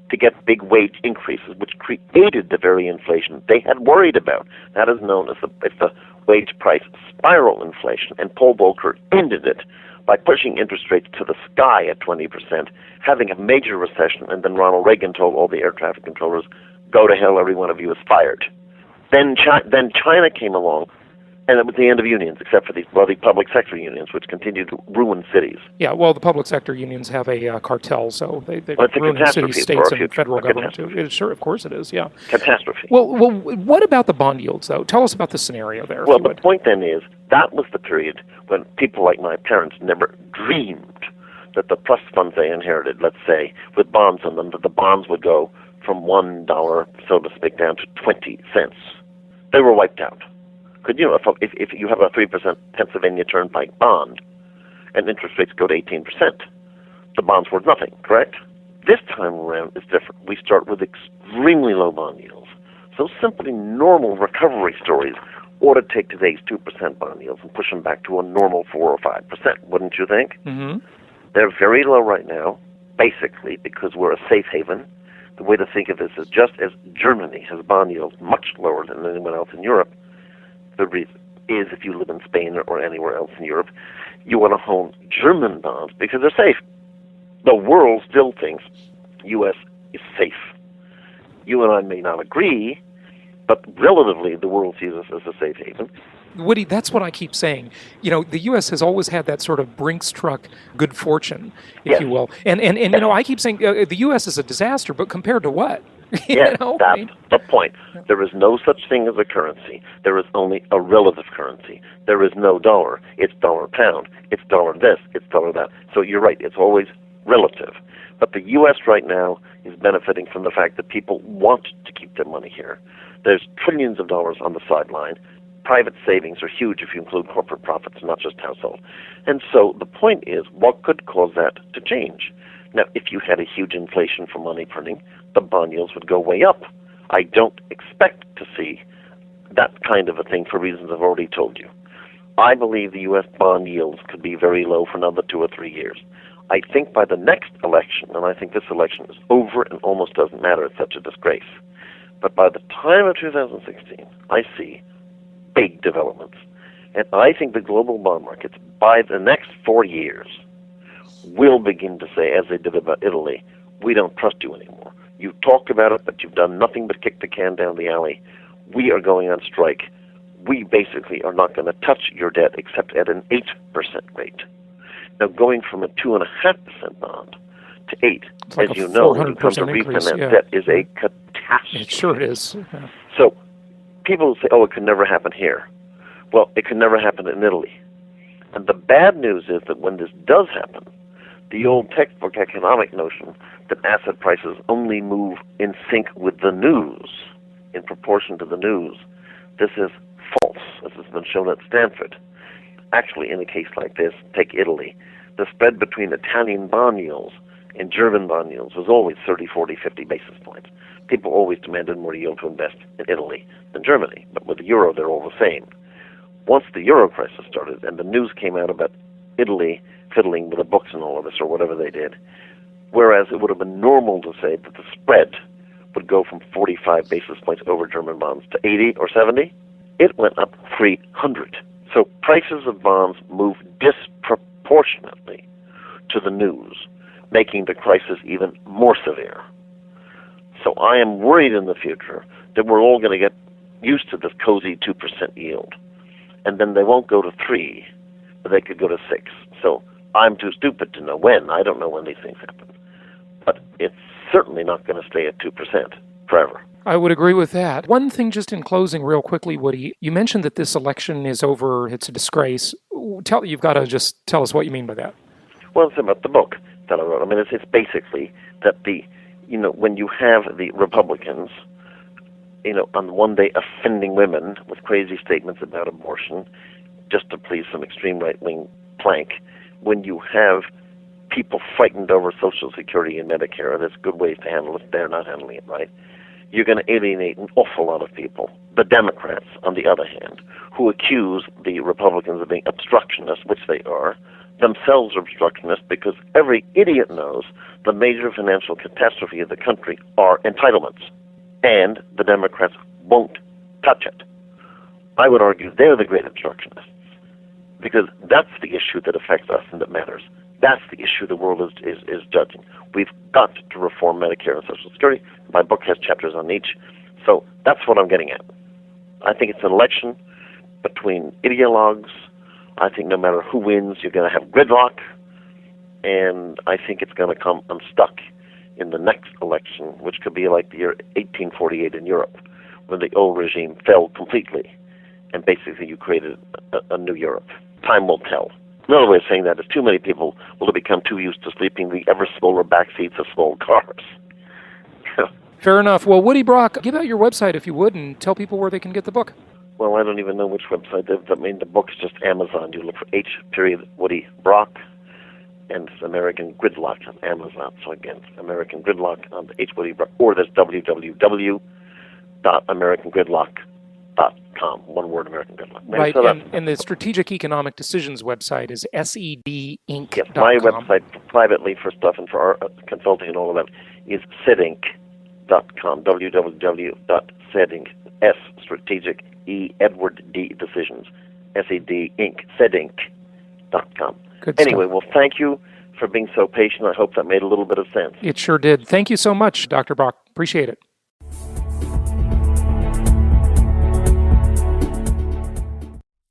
G: to get big wage increases, which created the very inflation they had worried about. That is known as the wage price spiral inflation, and Paul Volcker ended it by pushing interest rates to the sky at 20%, having a major recession, and then Ronald Reagan told all the air traffic controllers, "Go to hell, every one of you is fired." Then China came along, and it was the end of unions, except for these bloody public sector unions, which continued to ruin cities.
D: Yeah, well, the public sector unions have a cartel, so they
G: well,
D: ruin cities, states, and federal government too. Sure, of course it is, yeah.
G: Catastrophe.
D: Well, what about the bond yields, though? Tell us about the scenario there.
G: Well, the point then is, that was the period when people like my parents never dreamed that the trust funds they inherited, let's say, with bonds on them, that the bonds would go from $1, so to speak, down to 20 cents. They were wiped out. Could you know, if you have a 3% Pennsylvania Turnpike bond and interest rates go to 18%, the bond's worth nothing, correct? This time around it's different. We start with extremely low bond yields. So simply normal recovery stories ought to take today's 2% bond yields and push them back to a normal 4 or 5%, wouldn't you think?
D: Mm-hmm.
G: They're very low right now, basically because we're a safe haven. The way to think of this is just as Germany has bond yields much lower than anyone else in Europe, the reason is if you live in Spain or anywhere else in Europe, you want to own German bonds because they're safe. The world still thinks U.S. is safe. You and I may not agree, but relatively the world sees us as a safe haven.
D: Woody, that's what I keep saying. The U.S. has always had that sort of Brinks truck good fortune, if you will. And I keep saying the U.S. is a disaster, but compared to what?
G: Yes, that's the point. There is no such thing as a currency. There is only a relative currency. There is no dollar. It's dollar pound. It's dollar this. It's dollar that. So you're right. It's always relative. But the U.S. right now is benefiting from the fact that people want to keep their money here. There's trillions of dollars on the sideline. Private savings are huge if you include corporate profits, not just household. And so the point is, what could cause that to change? Now, if you had a huge inflation for money printing, the bond yields would go way up. I don't expect to see that kind of a thing for reasons I've already told you. I believe the U.S. bond yields could be very low for another 2 or 3 years. I think by the next election, and I think this election is over and almost doesn't matter, it's such a disgrace, but by the time of 2016, I see big developments. And I think the global bond markets, by the next 4 years, will begin to say, as they did about Italy, we don't trust you anymore. You've talked about it, but you've done nothing but kick the can down the alley. We are going on strike. We basically are not going to touch your debt except at an 8% rate. Now, going from a 2.5% bond to 8,
D: like
G: as you know, when you come to refinance debt, is a catastrophe.
D: It sure is. Yeah.
G: So people will say, oh, it could never happen here. Well, it could never happen in Italy. And the bad news is that when this does happen, the old textbook economic notion that asset prices only move in sync with the news, in proportion to the news, this is false, as has been shown at Stanford. Actually, in a case like this, take Italy, the spread between Italian bond yields and German bond yields was always 30, 40, 50 basis points. People always demanded more yield to invest in Italy than Germany, but with the euro, they're all the same. Once the euro crisis started and the news came out about Italy fiddling with the books and all of this, or whatever they did, whereas it would have been normal to say that the spread would go from 45 basis points over German bonds to 80 or 70, it went up 300. So prices of bonds move disproportionately to the news, making the crisis even more severe. So I am worried in the future that we're all going to get used to this cozy 2% yield. And then they won't go to 3, but they could go to 6. So I'm too stupid to know when. I don't know when these things happen. But it's certainly not going to stay at 2% forever.
D: I would agree with that. One thing just in closing real quickly, Woody, you mentioned that this election is over, it's a disgrace. You've got to just tell us what you mean by that.
G: Well, it's about the book that I wrote. I mean, it's basically that when you have the Republicans, on one day offending women with crazy statements about abortion just to please some extreme right-wing plank, when you have people frightened over Social Security and Medicare, there's good ways to handle it, they're not handling it right, you're going to alienate an awful lot of people. The Democrats, on the other hand, who accuse the Republicans of being obstructionists, which they are, themselves are obstructionists because every idiot knows the major financial catastrophe of the country are entitlements. And the Democrats won't touch it. I would argue they're the great obstructionists because that's the issue that affects us and that matters. That's the issue the world is judging. We've got to reform Medicare and Social Security. My book has chapters on each. So that's what I'm getting at. I think it's an election between ideologues. I think no matter who wins, you're going to have gridlock. And I think it's going to come unstuck in the next election, which could be like the year 1848 in Europe, when the old regime fell completely. And basically you created a new Europe. Time will tell. Another way of saying that is too many people will have become too used to sleeping in the ever smaller back seats of small cars.
D: Fair enough. Well, Woody Brock, give out your website if you would and tell people where they can get the book.
G: Well, I don't even know which website. I mean, the book's just Amazon. You look for H. Woody Brock, and it's American Gridlock on Amazon. So again, American Gridlock on the H. Woody Brock, or there's www.americangridlock.com. One word, American Gridlock.
D: Right, and the Strategic Economic Decisions website is sedinc.com.
G: Yes, my website privately for stuff and for our consulting and all of that is sedinc.com, www.sedinc, S, Strategic, E, Edward D, Decisions, S-E-D, Inc., sedinc.com. Anyway, well, thank you for being so patient. I hope that made a little bit of sense.
D: It sure did. Thank you so much, Dr. Brock. Appreciate it.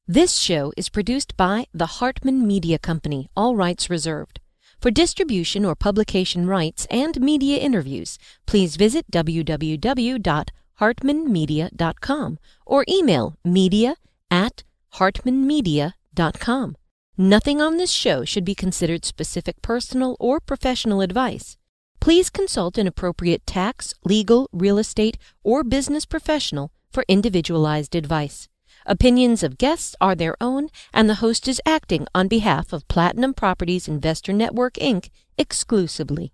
F: This show is produced by the Hartman Media Company, all rights reserved. For distribution or publication rights and media interviews, please visit www.hartmanmedia.com or email media@hartmanmedia.com. Nothing on this show should be considered specific personal or professional advice. Please consult an appropriate tax, legal, real estate, or business professional for individualized advice. Opinions of guests are their own, and the host is acting on behalf of Platinum Properties Investor Network, Inc. exclusively.